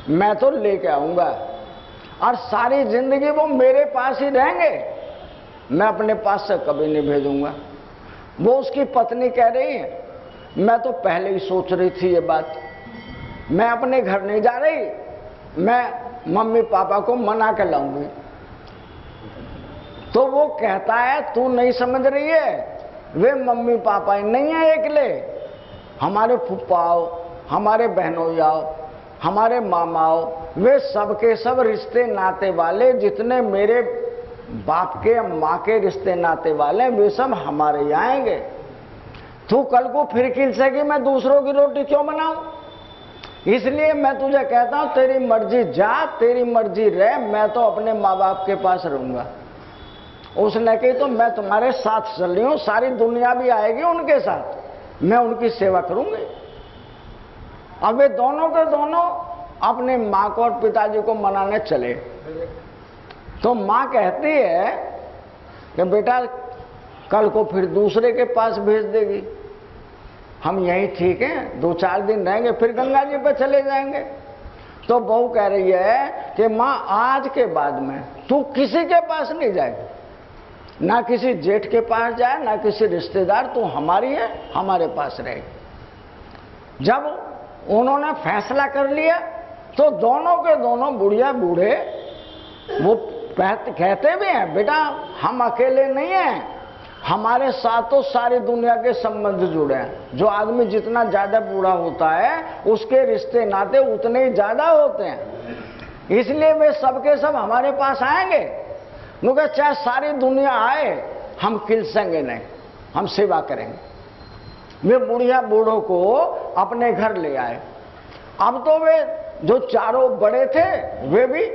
मैं तो लेके आऊंगा। और सारी जिंदगी वो मेरे पास ही रहेंगे, मैं अपने पास से कभी नहीं भेजूंगा। वो उसकी पत्नी कह रही है, मैं तो पहले ही सोच रही थी ये बात, मैं अपने घर नहीं जा रही, मैं मम्मी पापा को मना कर लाऊंगी। तो वो कहता है, तू नहीं समझ रही है, वे मम्मी पापा ही नहीं है एकले, हमारे फुप्पाओ, हमारे बहनोइयाओ, हमारे मामाओ, वे सबके सब रिश्ते नाते वाले, जितने मेरे बाप के माँ के रिश्ते नाते वाले, वे सब हमारे यहाँ आएंगे। तू कल को फिर खिलसेगी, मैं दूसरों की रोटी क्यों बनाऊं? इसलिए मैं तुझे कहता हूं, तेरी मर्जी जा, तेरी मर्जी रह, मैं तो अपने माँ बाप के पास रहूंगा। उसने कही, तो मैं तुम्हारे साथ चल रही हूं, सारी दुनिया भी आएगी उनके साथ, मैं उनकी सेवा करूंगी। अब वे दोनों के दोनों अपने माँ को और पिताजी को मनाने चले। तो माँ कहती है कि बेटा कल को फिर दूसरे के पास भेज देगी, हम यहीं ठीक हैं, 2-4 दिन रहेंगे, फिर गंगा जी पे चले जाएंगे। तो बहू कह रही है कि माँ आज के बाद में तू किसी के पास नहीं जाएगी, ना किसी जेठ के पास जाए, ना किसी रिश्तेदार, तू हमारी है, हमारे पास रहेगी। जब उन्होंने फैसला कर लिया तो दोनों के दोनों बुढ़िया बूढ़े वो कहते भी हैं, बेटा हम अकेले नहीं हैं, हमारे साथ तो सारी दुनिया के संबंध जुड़े हैं। जो आदमी जितना ज्यादा बूढ़ा होता है उसके रिश्ते नाते उतने ही ज्यादा होते हैं, इसलिए वे सबके सब हमारे पास आएंगे। क्योंकि चाहे सारी दुनिया आए, हम किलसेंगे नहीं, हम सेवा करेंगे। वे बुढ़िया बूढ़ों को अपने घर ले आए। अब तो वे जो चारों बड़े थे वे भी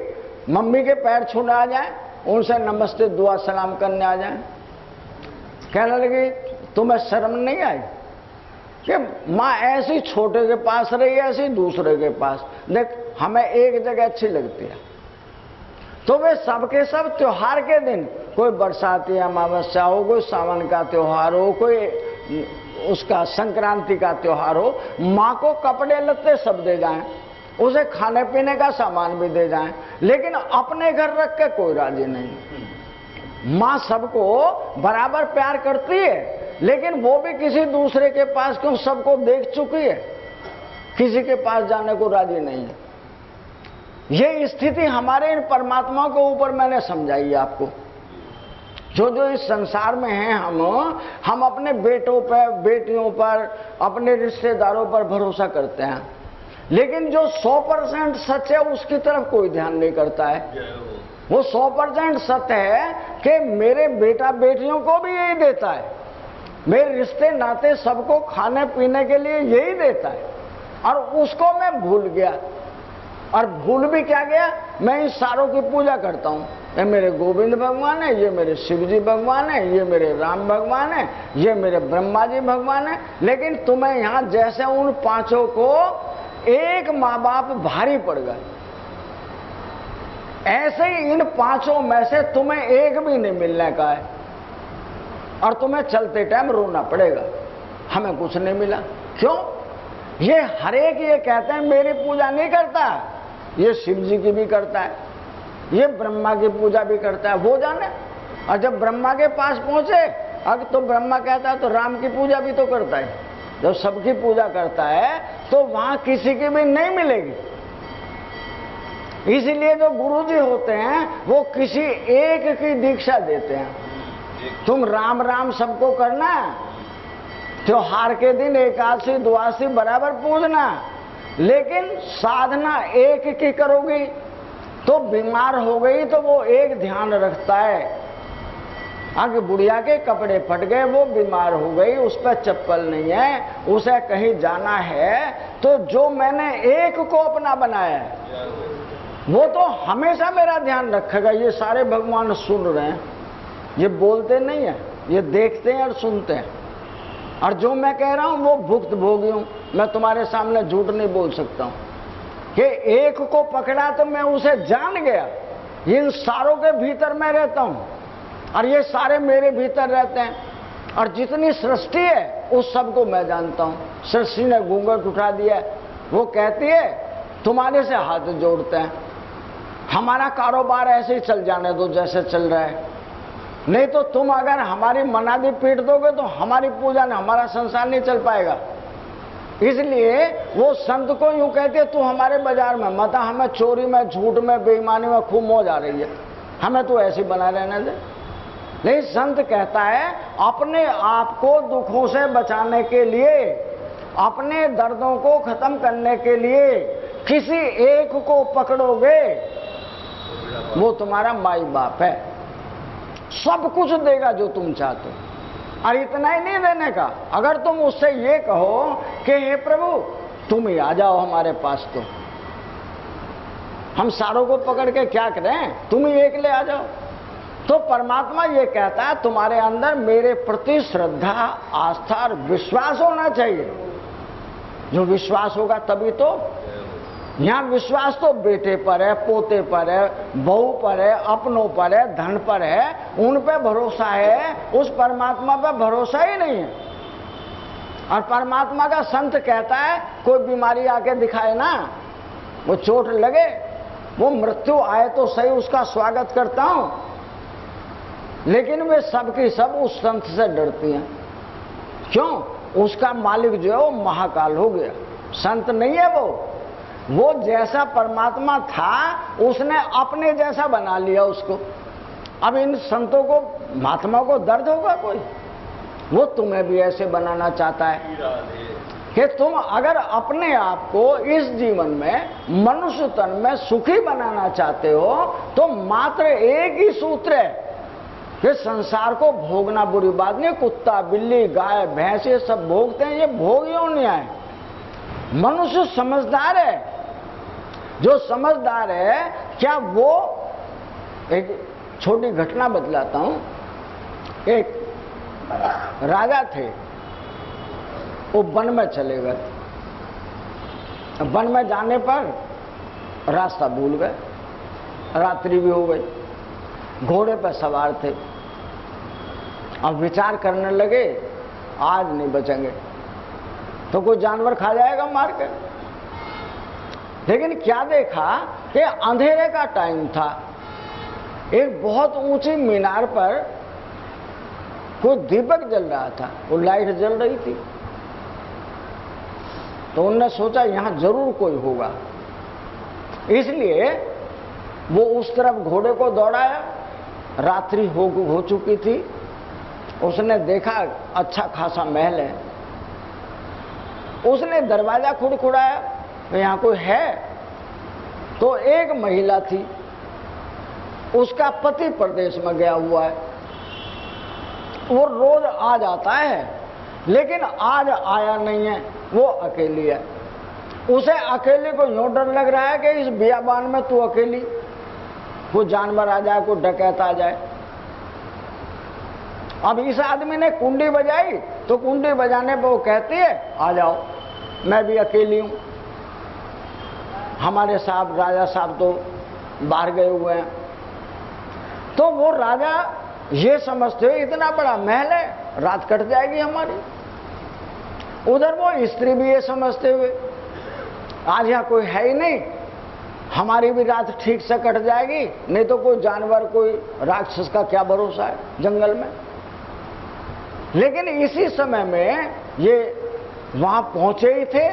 मम्मी के पैर छूने आ जाए, उनसे नमस्ते दुआ सलाम करने आ जाए। कहने लगी, तुम्हें शर्म नहीं आई कि माँ ऐसी छोटे के पास रही, ऐसी दूसरे के पास, देख हमें एक जगह अच्छी लगती है। तो वे सबके सब त्योहार के दिन, कोई बरसाती अमावस्या हो, कोई सावन का त्योहार हो, कोई उसका संक्रांति का त्योहार हो, माँ को कपड़े लत्ते सब दे जाएं, उसे खाने पीने का सामान भी दे जाएं, लेकिन अपने घर रख के कोई राजी नहीं। माँ सबको बराबर प्यार करती है, लेकिन वो भी किसी दूसरे के पास, क्यों सबको देख चुकी है, किसी के पास जाने को राजी नहीं है। ये स्थिति हमारे इन परमात्मा के ऊपर मैंने समझाई है आपको। जो इस संसार में हैं हम अपने बेटों पर, बेटियों पर, अपने रिश्तेदारों पर भरोसा करते हैं, लेकिन जो 100% सच है उसकी तरफ कोई ध्यान नहीं करता है। वो 100% सत्य है कि मेरे बेटा बेटियों को भी यही देता है, मेरे रिश्ते नाते सबको खाने पीने के लिए यही देता है, और उसको मैं भूल गया। और भूल भी क्या गया, मैं इन सारों की पूजा करता हूँ। ये मेरे गोविंद भगवान है, ये मेरे शिव जी भगवान है, ये मेरे राम भगवान है, ये मेरे ब्रह्मा जी भगवान है। लेकिन तुम्हें यहाँ जैसे उन पांचों को एक माँ बाप भारी पड़ गए, ऐसे ही इन पांचों में से तुम्हें एक भी नहीं मिलने का है, और तुम्हें चलते टाइम रोना पड़ेगा, हमें कुछ नहीं मिला। क्यों? ये हर एक ये कहते हैं मेरी पूजा नहीं करता, ये शिव जी की भी करता है, ये ब्रह्मा की पूजा भी करता है, वो जाने। और जब ब्रह्मा के पास पहुंचे, अब तो ब्रह्मा कहता है तो राम की पूजा भी तो करता है। जब सबकी पूजा करता है तो वहां किसी की भी नहीं मिलेगी। इसीलिए जो गुरु जी होते हैं वो किसी एक की दीक्षा देते हैं। तुम राम राम सबको करना, त्योहार के दिन एकादशी द्वादशी बराबर पूजना, लेकिन साधना एक की करोगी। तो बीमार हो गई तो वो एक ध्यान रखता है, आगे बुढ़िया के कपड़े फट गए, वो बीमार हो गई, उस पर चप्पल नहीं है, उसे कहीं जाना है, तो जो मैंने एक को अपना बनाया है वो तो हमेशा मेरा ध्यान रखेगा। ये सारे भगवान सुन रहे हैं, ये बोलते नहीं है, ये देखते हैं और सुनते हैं। और जो मैं कह रहा हूं वो भुक्त भोगी हूं, मैं तुम्हारे सामने झूठ नहीं बोल सकता हूं कि एक को पकड़ा तो मैं उसे जान गया। इन सारों के भीतर मैं रहता हूं और ये सारे मेरे भीतर रहते हैं, और जितनी सृष्टि है उस सब को मैं जानता हूं। सृष्टि ने घूंघट उठा दिया, वो कहती है तुम्हारे से हाथ जोड़ते हैं, हमारा कारोबार ऐसे ही चल जाने दो जैसे चल रहा है, नहीं तो तुम अगर हमारी मनादी पीट दोगे तो हमारी पूजा ने हमारा संसार नहीं चल पाएगा। इसलिए वो संत को यूं कहते तू हमारे बाजार में मत आ, हमें चोरी में, झूठ में, बेईमानी में खूब मौज आ रही है, हमें तो ऐसे बना रहने दे। नहीं, संत कहता है अपने आप को दुखों से बचाने के लिए, अपने दर्दों को खत्म करने के लिए किसी एक को पकड़ोगे वो तुम्हारा माई बाप है, सब कुछ देगा जो तुम चाहते हो। और इतना ही नहीं देने का, अगर तुम उससे ये कहो कि हे प्रभु तुम ही आ जाओ हमारे पास, तो हम सारों को पकड़ के क्या करें, तुम ही एक ले आ जाओ। तो परमात्मा ये कहता है तुम्हारे अंदर मेरे प्रति श्रद्धा, आस्था और विश्वास होना चाहिए। जो विश्वास होगा तभी तो, यहां विश्वास तो बेटे पर है, पोते पर है, बहू पर है, अपनों पर है, धन पर है, उन पे भरोसा है, उस परमात्मा पे भरोसा ही नहीं है। और परमात्मा का संत कहता है कोई बीमारी आके दिखाए ना, वो चोट लगे, वो मृत्यु आए तो सही, उसका स्वागत करता हूं, लेकिन वे सबकी सब उस संत से डरती हैं। क्यों? उसका मालिक जो है वो महाकाल हो गया, संत नहीं है वो जैसा परमात्मा था उसने अपने जैसा बना लिया उसको। अब इन संतों को, महात्मा को दर्द होगा कोई? वो तुम्हें भी ऐसे बनाना चाहता है कि तुम अगर अपने आप को इस जीवन में, मनुष्य तन में सुखी बनाना चाहते हो तो मात्र एक ही सूत्र है कि संसार को भोगना बुरी बात नहीं। कुत्ता, बिल्ली, गाय, भैंस ये सब भोगते हैं, ये भोगियों नहीं आए। मनुष्य समझदार है, जो समझदार है, क्या वो, एक छोटी घटना बतलाता हूं। एक राजा थे, वो वन में चले गए। वन में जाने पर रास्ता भूल गए, रात्रि भी हो गई, घोड़े पर सवार थे। अब विचार करने लगे आज नहीं बचेंगे तो कोई जानवर खा जाएगा मार के। लेकिन क्या देखा कि अंधेरे का टाइम था, एक बहुत ऊंची मीनार पर कोई दीपक जल रहा था, वो लाइट जल रही थी। तो उन्होंने सोचा यहां जरूर कोई होगा, इसलिए वो उस तरफ घोड़े को दौड़ाया। रात्रि हो चुकी थी, उसने देखा अच्छा खासा महल है। उसने दरवाजा खुड़खुड़ाया, तो यहाँ कोई है? तो एक महिला थी, उसका पति प्रदेश में गया हुआ है, वो रोज आ जाता है, लेकिन आज आया नहीं है, वो अकेली है। उसे अकेले को यूं डर लग रहा है कि इस बियाबान में तू अकेली, कोई जानवर आ जाए, कोई डकैत आ जाए। अब इस आदमी ने कुंडी बजाई, तो कुंडी बजाने पर वो कहती है आ जाओ, मैं भी अकेली हूं, हमारे साहब, राजा साहब तो बाहर गए हुए हैं। तो वो राजा ये समझते हुए इतना बड़ा महल है, रात कट जाएगी हमारी। उधर वो स्त्री भी ये समझते हुए आज यहाँ कोई है ही नहीं, हमारी भी रात ठीक से कट जाएगी, नहीं तो कोई जानवर, कोई राक्षस का क्या भरोसा है जंगल में। लेकिन इसी समय में ये वहां पहुंचे ही थे,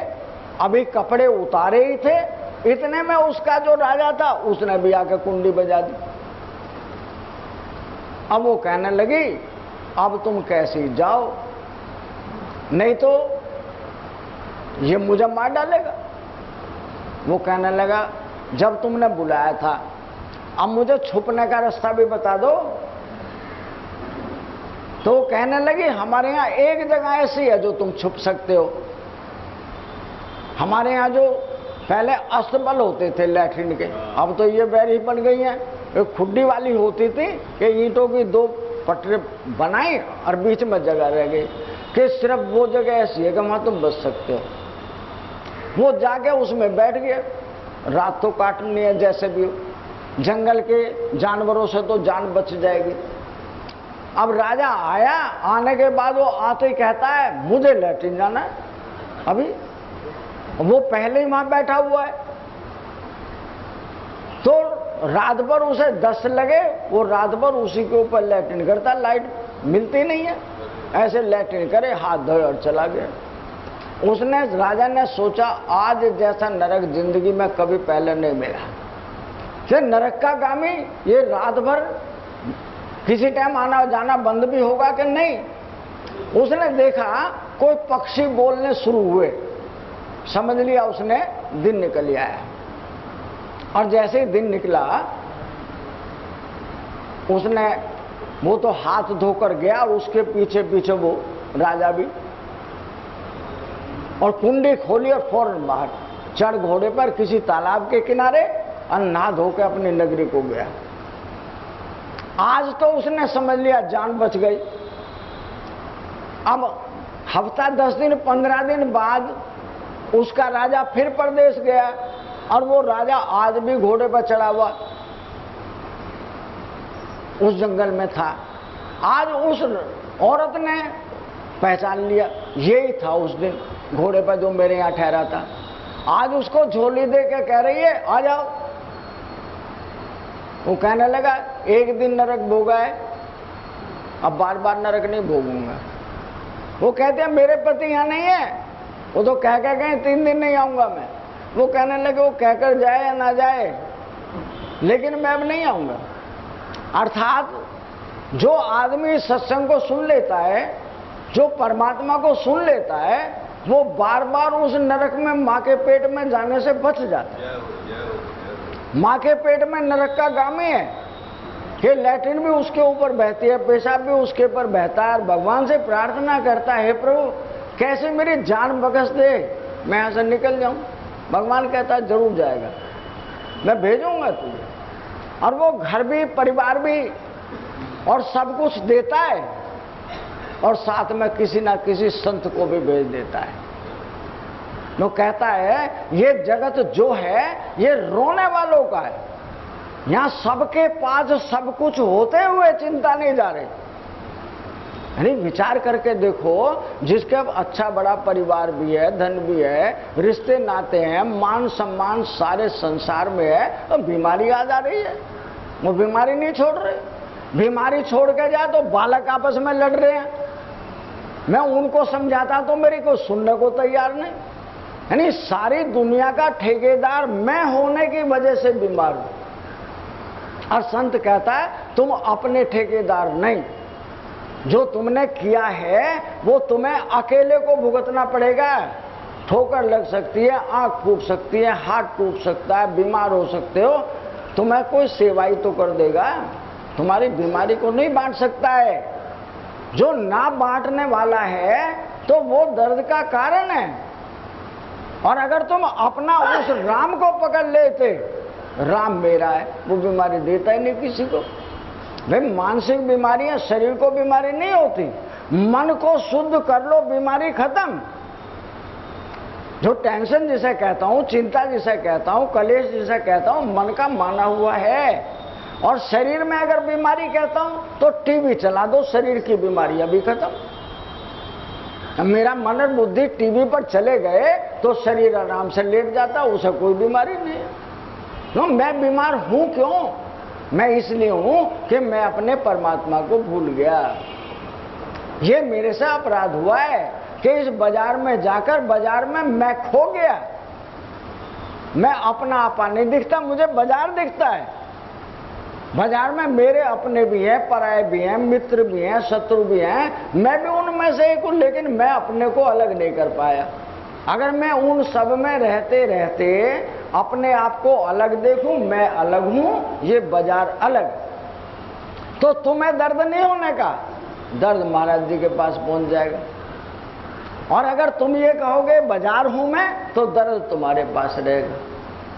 अभी कपड़े उतारे ही थे, इतने में उसका जो राजा था उसने भी आके कुंडी बजा दी। अब वो कहने लगी अब तुम कैसे जाओ, नहीं तो ये मुझे मार डालेगा। वो कहने लगा जब तुमने बुलाया था, अब मुझे छुपने का रास्ता भी बता दो। तो वो कहने लगी हमारे यहाँ एक जगह ऐसी है जो तुम छुप सकते हो। हमारे यहाँ जो पहले अस्तबल होते थे लैट्रिन के, अब तो ये बैरी बन गई हैं। एक खुड्डी वाली होती थी कि ईंटों की दो पटरे बनाई और बीच में जगह रह गई कि सिर्फ वो जगह ऐसी है कि वहां तुम बच सकते हो। वो जाके उसमें बैठ गए, रात तो काटनी है जैसे भी हो, जंगल के जानवरों से तो जान बच जाएगी। अब राजा आया, आने के बाद वो आते ही कहता है मुझे लैट्रिन जाना है। अभी वो पहले ही वहां बैठा हुआ है। तो रात भर उसे 10 लगे, वो रात भर उसी के ऊपर लैट्रिन करता, लाइट मिलती नहीं है, ऐसे लैट्रिन करे, हाथ धोए और चला गया। उसने, राजा ने सोचा आज जैसा नरक जिंदगी में कभी पहले नहीं मिला। फिर नरक का गामी ये रात भर किसी टाइम आना जाना बंद भी होगा कि नहीं। उसने देखा कोई पक्षी बोलने शुरू हुए, समझ लिया उसने दिन निकल आया। और जैसे ही दिन निकला, उसने, वो तो हाथ धोकर गया और उसके पीछे पीछे वो राजा भी, और कुंडी खोली और फौरन बाहर चढ़ घोड़े पर किसी तालाब के किनारे और नहा धो के अपनी नगरी को गया। आज तो उसने समझ लिया जान बच गई। अब हफ्ता 10 दिन 15 दिन बाद उसका राजा फिर परदेश गया, और वो राजा आज भी घोड़े पर चढ़ा हुआ उस जंगल में था। आज उस औरत ने पहचान लिया, यही था उस दिन घोड़े पर जो मेरे यहां ठहरा था। आज उसको झोली दे के कह रही है आ जाओ। वो कहने लगा एक दिन नरक भोगा है, अब बार बार नरक नहीं भोगूंगा। वो कहते हैं मेरे पति यहां नहीं है, वो तो कह गए 3 दिन नहीं आऊंगा मैं। वो कहने लगे वो कहकर जाए या ना जाए, लेकिन मैं अब नहीं आऊंगा। अर्थात जो आदमी सत्संग को सुन लेता है, जो परमात्मा को सुन लेता है, वो बार बार उस नरक में मां के पेट में जाने से बच जाता है। मां के पेट में नरक का गामी है कि लैट्रिन भी उसके ऊपर बहती है, पेशाब भी उसके ऊपर बहता है, और भगवान से प्रार्थना करता है, हे प्रभु कैसे मेरी जान बख्श दे, मैं यहां से निकल जाऊं। भगवान कहता है जरूर जाएगा, मैं भेजूंगा तुझे। और वो घर भी परिवार भी और सब कुछ देता है, और साथ में किसी ना किसी संत को भी भेज देता है। वो कहता है ये जगत जो है ये रोने वालों का है, यहां सबके पास सब कुछ होते हुए चिंता नहीं जा रही। यानी विचार करके देखो, जिसके अब अच्छा बड़ा परिवार भी है, धन भी है, रिश्ते नाते हैं, मान सम्मान सारे संसार में है, तो बीमारी आ जा रही है, वो बीमारी नहीं छोड़ रही। बीमारी छोड़ के जाए तो बालक आपस में लड़ रहे हैं, मैं उनको समझाता तो मेरी कोई सुनने को तैयार नहीं। यानी सारी दुनिया का ठेकेदार मैं होने की वजह से बीमार हूं। और संत कहता है तुम अपने ठेकेदार नहीं, जो तुमने किया है वो तुम्हें अकेले को भुगतना पड़ेगा। ठोकर लग सकती है, आंख फूट सकती है, हाथ टूट सकता है, बीमार हो सकते हो, तुम्हें कोई सेवाई तो कर देगा, तुम्हारी बीमारी को नहीं बांट सकता है। जो ना बांटने वाला है तो वो दर्द का कारण है। और अगर तुम अपना उस राम को पकड़ लेते, राम मेरा है, वो बीमारी देता ही नहीं किसी को। भाई मानसिक बीमारियां शरीर को बीमारी नहीं होती, मन को शुद्ध कर लो बीमारी खत्म। जो टेंशन जिसे कहता हूं, चिंता जिसे कहता हूं, कलेश जिसे कहता हूं, मन का माना हुआ है। और शरीर में अगर बीमारी कहता हूं तो टीवी चला दो, शरीर की बीमारियां भी खत्म। मेरा मन और बुद्धि टीवी पर चले गए तो शरीर आराम से लेट जाता, उसे कोई बीमारी नहीं है। तो मैं बीमार हूं क्यों? मैं इसलिए हूं कि मैं अपने परमात्मा को भूल गया। ये मेरे से अपराध हुआ है कि इस बाजार में जाकर बाजार में मैं खो गया। मैं अपना आपा नहीं दिखता, मुझे बाजार दिखता है। बाजार में मेरे अपने भी हैं, पराये भी हैं, मित्र भी हैं, शत्रु भी हैं, मैं भी उनमें से एक हूं, लेकिन मैं अपने को अलग नहीं कर पाया। अगर मैं उन सब में रहते रहते अपने आप को अलग देखूं, मैं अलग हूं, ये बाजार अलग, तो तुम्हें दर्द नहीं होने का, दर्द महाराज जी के पास पहुंच जाएगा। और अगर तुम ये कहोगे बाजार हूं मैं, तो दर्द तुम्हारे पास रहेगा।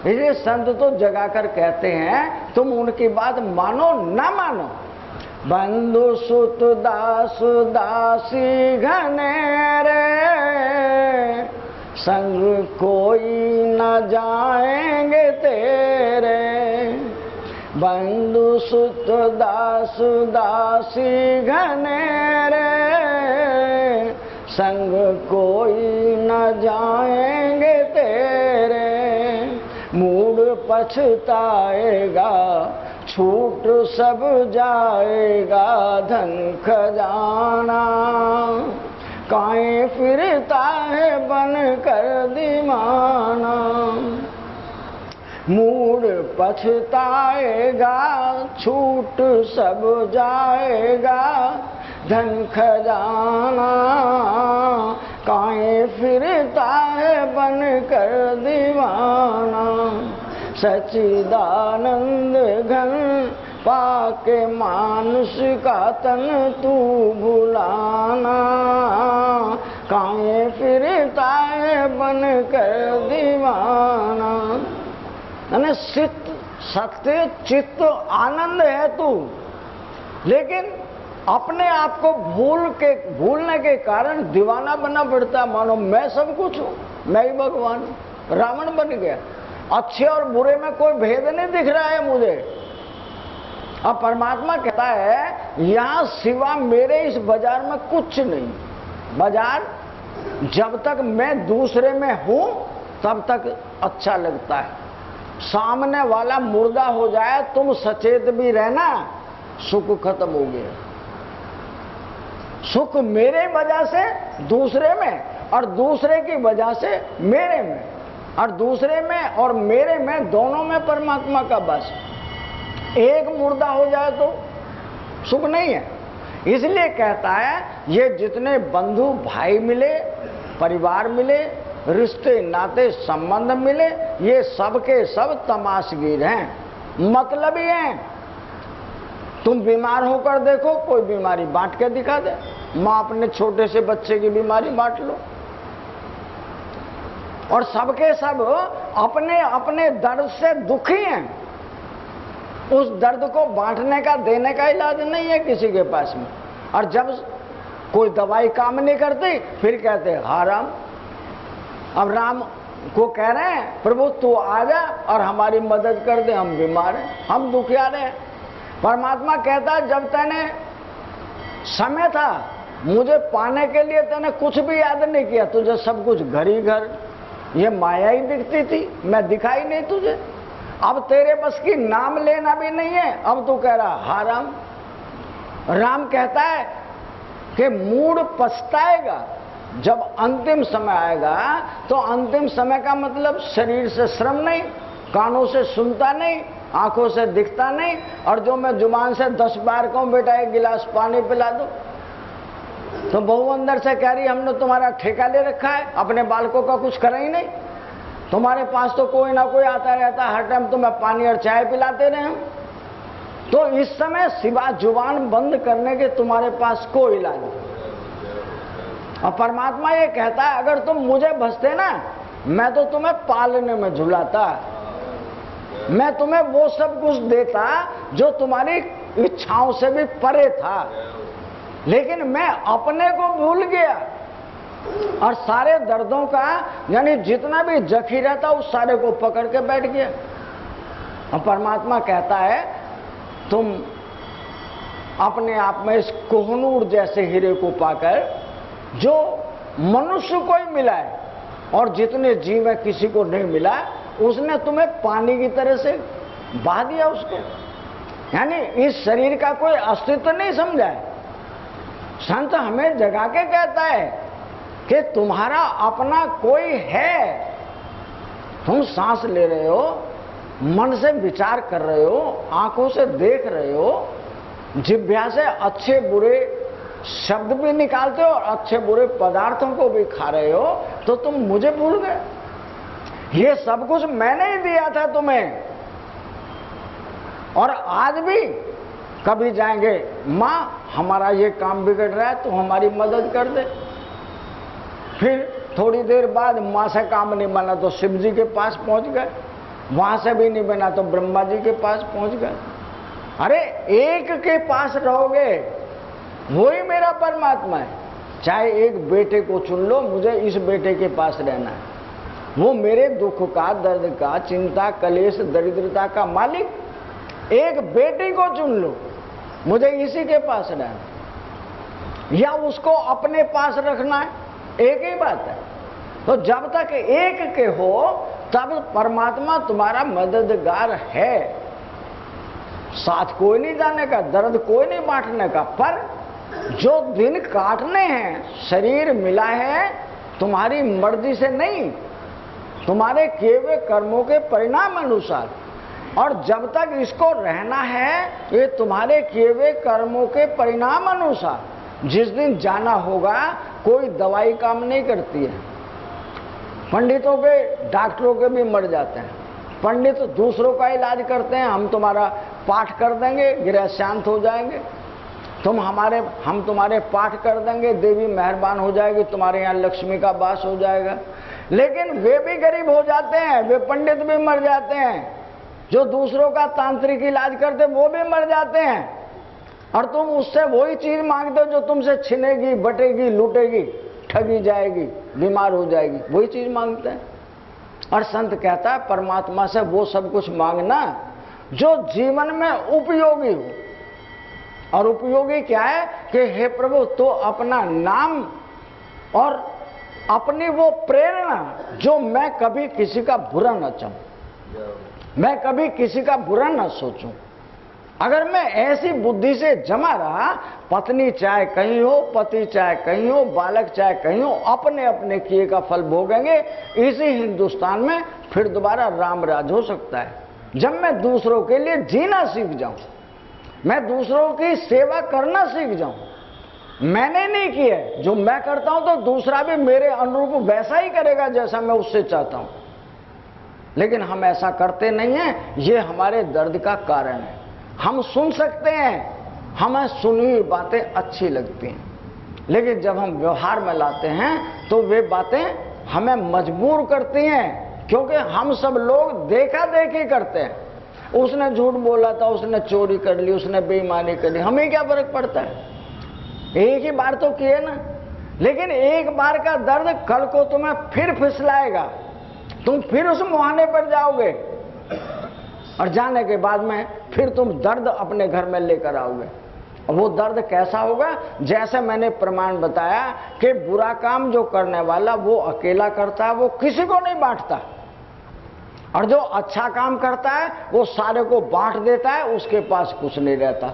इसलिए संत तो जगाकर कहते हैं तुम उनकी बात मानो ना मानो। बंधु सुत दास दासी घनेरे, संग कोई न जाएंगे तेरे। बंधु सुत दास दासी घनेरे, संग कोई न जाएंगे तेरे। मूड पछताएगा, छूट सब जाएगा धन खजाना। काहे फिरता है बन कर दीवाना, मूड पछताएगा, छूट सब जाएगा धन खजाना। काहे फिरता है बन कर दीवाना, सच्चिदानंद घन पाके मानुष का तन तू भुलाना। काहे फिरता है बन कर दीवाना। यानी सत्य चित्त आनंद है तू, लेकिन अपने आप को भूलने के कारण दीवाना बनना पड़ता। मानो मैं सब कुछ हूं, मैं ही भगवान हूं, रावण बन गया। अच्छे और बुरे में कोई भेद नहीं दिख रहा है मुझे। अब परमात्मा कहता है यहां सिवा मेरे इस बाजार में कुछ नहीं। बाजार जब तक मैं दूसरे में हूं तब तक अच्छा लगता है। सामने वाला मुर्दा हो जाए तुम सचेत भी रहना, सुख खत्म हो गया। सुख मेरे वजह से दूसरे में, और दूसरे की वजह से मेरे में, और दूसरे में और मेरे में, दोनों में परमात्मा का बस। एक मुर्दा हो जाए तो सुख नहीं है। इसलिए कहता है ये जितने बंधु भाई मिले, परिवार मिले, रिश्ते नाते संबंध मिले, ये सब के सब तमाशगीर हैं, मतलबी हैं। तुम बीमार होकर देखो, कोई बीमारी बांट के दिखा दे। माँ अपने छोटे से बच्चे की बीमारी बांट लो, और सबके सब अपने अपने दर्द से दुखी हैं। उस दर्द को बांटने का, देने का इलाज नहीं है किसी के पास में। और जब कोई दवाई काम नहीं करती फिर कहते हाँ राम। अब राम को कह रहे हैं प्रभु तू आ जा और हमारी मदद कर दे, हम बीमार हैं, हम दुखियारे हैं। परमात्मा कहता जब तूने समय था मुझे पाने के लिए, तूने कुछ भी याद नहीं किया, तुझे सब कुछ घर ही घर, ये माया ही दिखती थी, मैं दिखाई नहीं तुझे। अब तेरे बस की नाम लेना भी नहीं है, अब तू कह रहा हाँ राम। राम कहता है कि मूड पछताएगा जब अंतिम समय आएगा। तो अंतिम समय का मतलब शरीर से श्रम नहीं, कानों से सुनता नहीं, आंखों से दिखता नहीं, और जो मैं जुबान से 10 बार कहूं बेटा एक गिलास पानी पिला दो, तो बहू अंदर से कह रही हमने तुम्हारा ठेका ले रखा है, अपने बालकों का कुछ करा ही नहीं। तुम्हारे पास तो कोई ना कोई आता रहता, हर टाइम तुम्हें पानी और चाय पिलाते रहे हम। तो इस समय सिवा जुबान बंद करने के तुम्हारे पास कोई इलाज नहीं। और परमात्मा ये कहता है अगर तुम मुझे भजते ना, मैं तो तुम्हें पालने में झुलाता, मैं तुम्हें वो सब कुछ देता जो तुम्हारी इच्छाओं से भी परे था। लेकिन मैं अपने को भूल गया और सारे दर्दों का, यानी जितना भी जखीरा था उस सारे को पकड़ के बैठ गया। और परमात्मा कहता है तुम अपने आप में इस कोहनूर जैसे हीरे को पाकर, जो मनुष्य को ही मिला है और जितने जीव है किसी को नहीं मिला, उसने तुम्हें पानी की तरह से बहा दिया उसको। यानी इस शरीर का कोई अस्तित्व नहीं समझा है। संत हमें जगा के कहता है कि तुम्हारा अपना कोई है। तुम सांस ले रहे हो, मन से विचार कर रहे हो, आंखों से देख रहे हो, जिह्वा से अच्छे बुरे शब्द भी निकालते हो और अच्छे बुरे पदार्थों को भी खा रहे हो, तो तुम मुझे भूल गए। ये सब कुछ मैंने ही दिया था तुम्हें। और आज भी कभी जाएंगे माँ हमारा ये काम बिगड़ रहा है तो हमारी मदद कर दे। फिर थोड़ी देर बाद माँ से काम नहीं बना तो शिव जी के पास पहुंच गए, वहां से भी नहीं बना तो ब्रह्मा जी के पास पहुंच गए। अरे एक के पास रहोगे वही मेरा परमात्मा है। चाहे एक बेटे को चुन लो, मुझे इस बेटे के पास रहना है, वो मेरे दुख का, दर्द का, चिंता, कलेश, दरिद्रता का मालिक। एक बेटे को चुन लो, मुझे इसी के पास रहना है, या उसको अपने पास रखना है, एक ही बात है। तो जब तक एक के हो तब परमात्मा तुम्हारा मददगार है। साथ कोई नहीं जाने का, दर्द कोई नहीं बांटने का, पर जो दिन काटने हैं, शरीर मिला है तुम्हारी मर्जी से नहीं, तुम्हारे किए हुए कर्मों के परिणाम अनुसार। और जब तक इसको रहना है ये तुम्हारे किए हुए कर्मों के परिणाम अनुसार। जिस दिन जाना होगा कोई दवाई काम नहीं करती है। पंडितों के, डॉक्टरों के भी मर जाते हैं। पंडित दूसरों का इलाज करते हैं, हम तुम्हारा पाठ कर देंगे, गिरह शांत हो जाएंगे, हम तुम्हारे पाठ कर देंगे, देवी मेहरबान हो जाएगी, तुम्हारे यहाँ लक्ष्मी का वास हो जाएगा। लेकिन वे भी गरीब हो जाते हैं, वे पंडित भी मर जाते हैं, जो दूसरों का तांत्रिक इलाज करते वो भी मर जाते हैं। और तुम उससे वही चीज मांगते हो जो तुमसे छिनेगी, बटेगी, लूटेगी, ठगी जाएगी, बीमार हो जाएगी, वही चीज मांगते हैं। और संत कहता है परमात्मा से वो सब कुछ मांगना जो जीवन में उपयोगी हो। और उपयोगी क्या है कि हे प्रभु तो अपना नाम और अपनी वो प्रेरणा जो मैं कभी किसी का बुरा न चाहूं, मैं कभी किसी का बुरा न सोचूं। अगर मैं ऐसी बुद्धि से जमा रहा, पत्नी चाहे कहीं हो, पति चाहे कहीं हो, बालक चाहे कहीं हो, अपने अपने किए का फल भोगेंगे। इसी हिंदुस्तान में फिर दोबारा राम राज हो सकता है। जब मैं दूसरों के लिए जीना सीख जाऊं, मैं दूसरों की सेवा करना सीख जाऊं। मैंने नहीं किया, जो मैं करता हूं तो दूसरा भी मेरे अनुरूप वैसा ही करेगा जैसा मैं उससे चाहता हूं। लेकिन हम ऐसा करते नहीं हैं, ये हमारे दर्द का कारण है। हम सुन सकते हैं, हमें सुनी हुई बातें अच्छी लगती हैं, लेकिन जब हम व्यवहार में लाते हैं तो वे बातें हमें मजबूर करती हैं, क्योंकि हम सब लोग देखा देखी करते हैं। उसने झूठ बोला था, उसने चोरी कर ली, उसने बेईमानी कर ली, हमें क्या फर्क पड़ता है? एक ही बार तो किए ना। लेकिन एक बार का दर्द कल को तुम्हें फिर फिसलाएगा, तुम फिर उस मुहाने पर जाओगे, और जाने के बाद में फिर तुम दर्द अपने घर में लेकर आओगे। और वो दर्द कैसा होगा? जैसे मैंने प्रमाण बताया कि बुरा काम जो करने वाला वो अकेला करता है, वो किसी को नहीं बांटता, और जो अच्छा काम करता है वो सारे को बांट देता है, उसके पास कुछ नहीं रहता।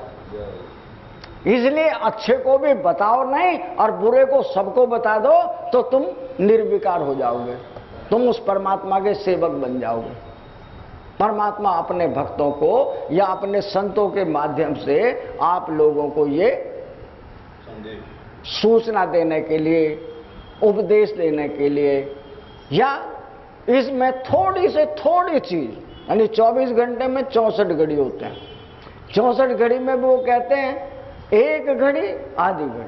इसलिए अच्छे को भी बताओ नहीं और बुरे को सबको बता दो, तो तुम निर्विकार हो जाओगे, तुम उस परमात्मा के सेवक बन जाओगे। परमात्मा अपने भक्तों को या अपने संतों के माध्यम से आप लोगों को ये सूचना देने के लिए, उपदेश देने के लिए, या इसमें थोड़ी से थोड़ी चीज, यानी 24 घंटे में 64 घड़ी होते हैं। 64 घड़ी में वो कहते हैं एक घड़ी आधी घड़ी,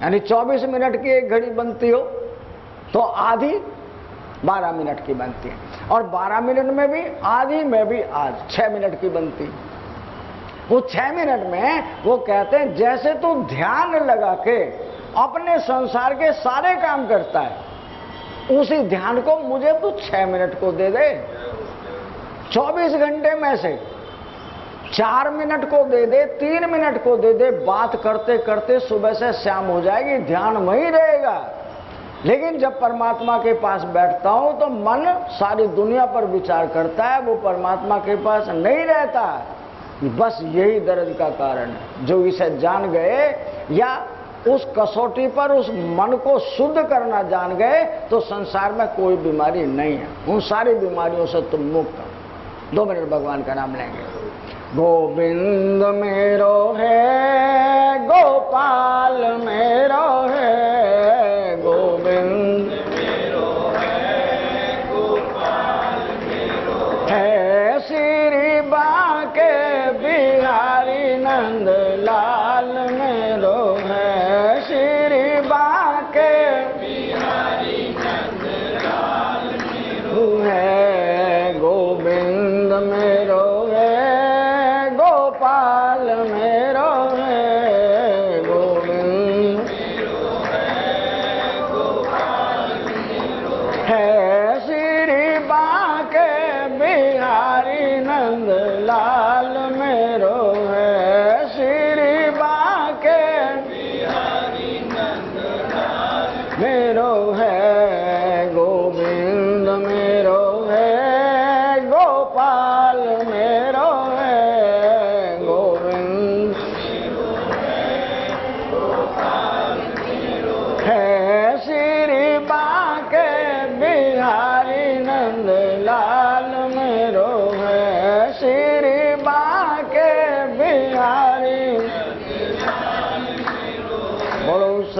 यानी 24 मिनट की एक घड़ी बनती हो तो आधी 12 मिनट की बनती है, और 12 मिनट में भी आधी में भी आज 6 मिनट की बनती है। वो 6 मिनट में वो कहते हैं जैसे तू ध्यान लगा के अपने संसार के सारे काम करता है, उसी ध्यान को मुझे तू 6 मिनट को दे दे। 24 घंटे में से 4 मिनट को दे दे, 3 मिनट को दे दे, बात करते करते सुबह से शाम हो जाएगी, ध्यान वहीं रहेगा। लेकिन जब परमात्मा के पास बैठता हूं तो मन सारी दुनिया पर विचार करता है, वो परमात्मा के पास नहीं रहता। बस यही दर्द का कारण है। जो इसे जान गए या उस कसौटी पर उस मन को शुद्ध करना जान गए तो संसार में कोई बीमारी नहीं है। उन सारी बीमारियों से तुम मुक्त हो। 2 मिनट भगवान का नाम लेंगे। गोविंद मेरो है, गोपाल मेरो है, गोविंद मेरो है, गोपाल मेरो है, श्री बांके बिहारी नंद लाल मेरो है, श्री बांके बिहारी नंद लाल मेरो है, गोविंद मेरो गोपाल मेरो है, गोविंद मेरो है, गोपाल मेरो है, श्री बांके बिहारी नंद लाल मेरो है, श्री बांके बिहारी नंद लाल मेरो है, गोविंद मेरो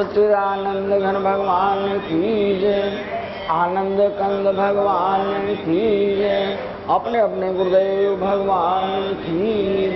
सच्चिदानंद घन भगवान की जय, आनंद कंद भगवान की जय, अपने अपने गुरुदेव भगवान की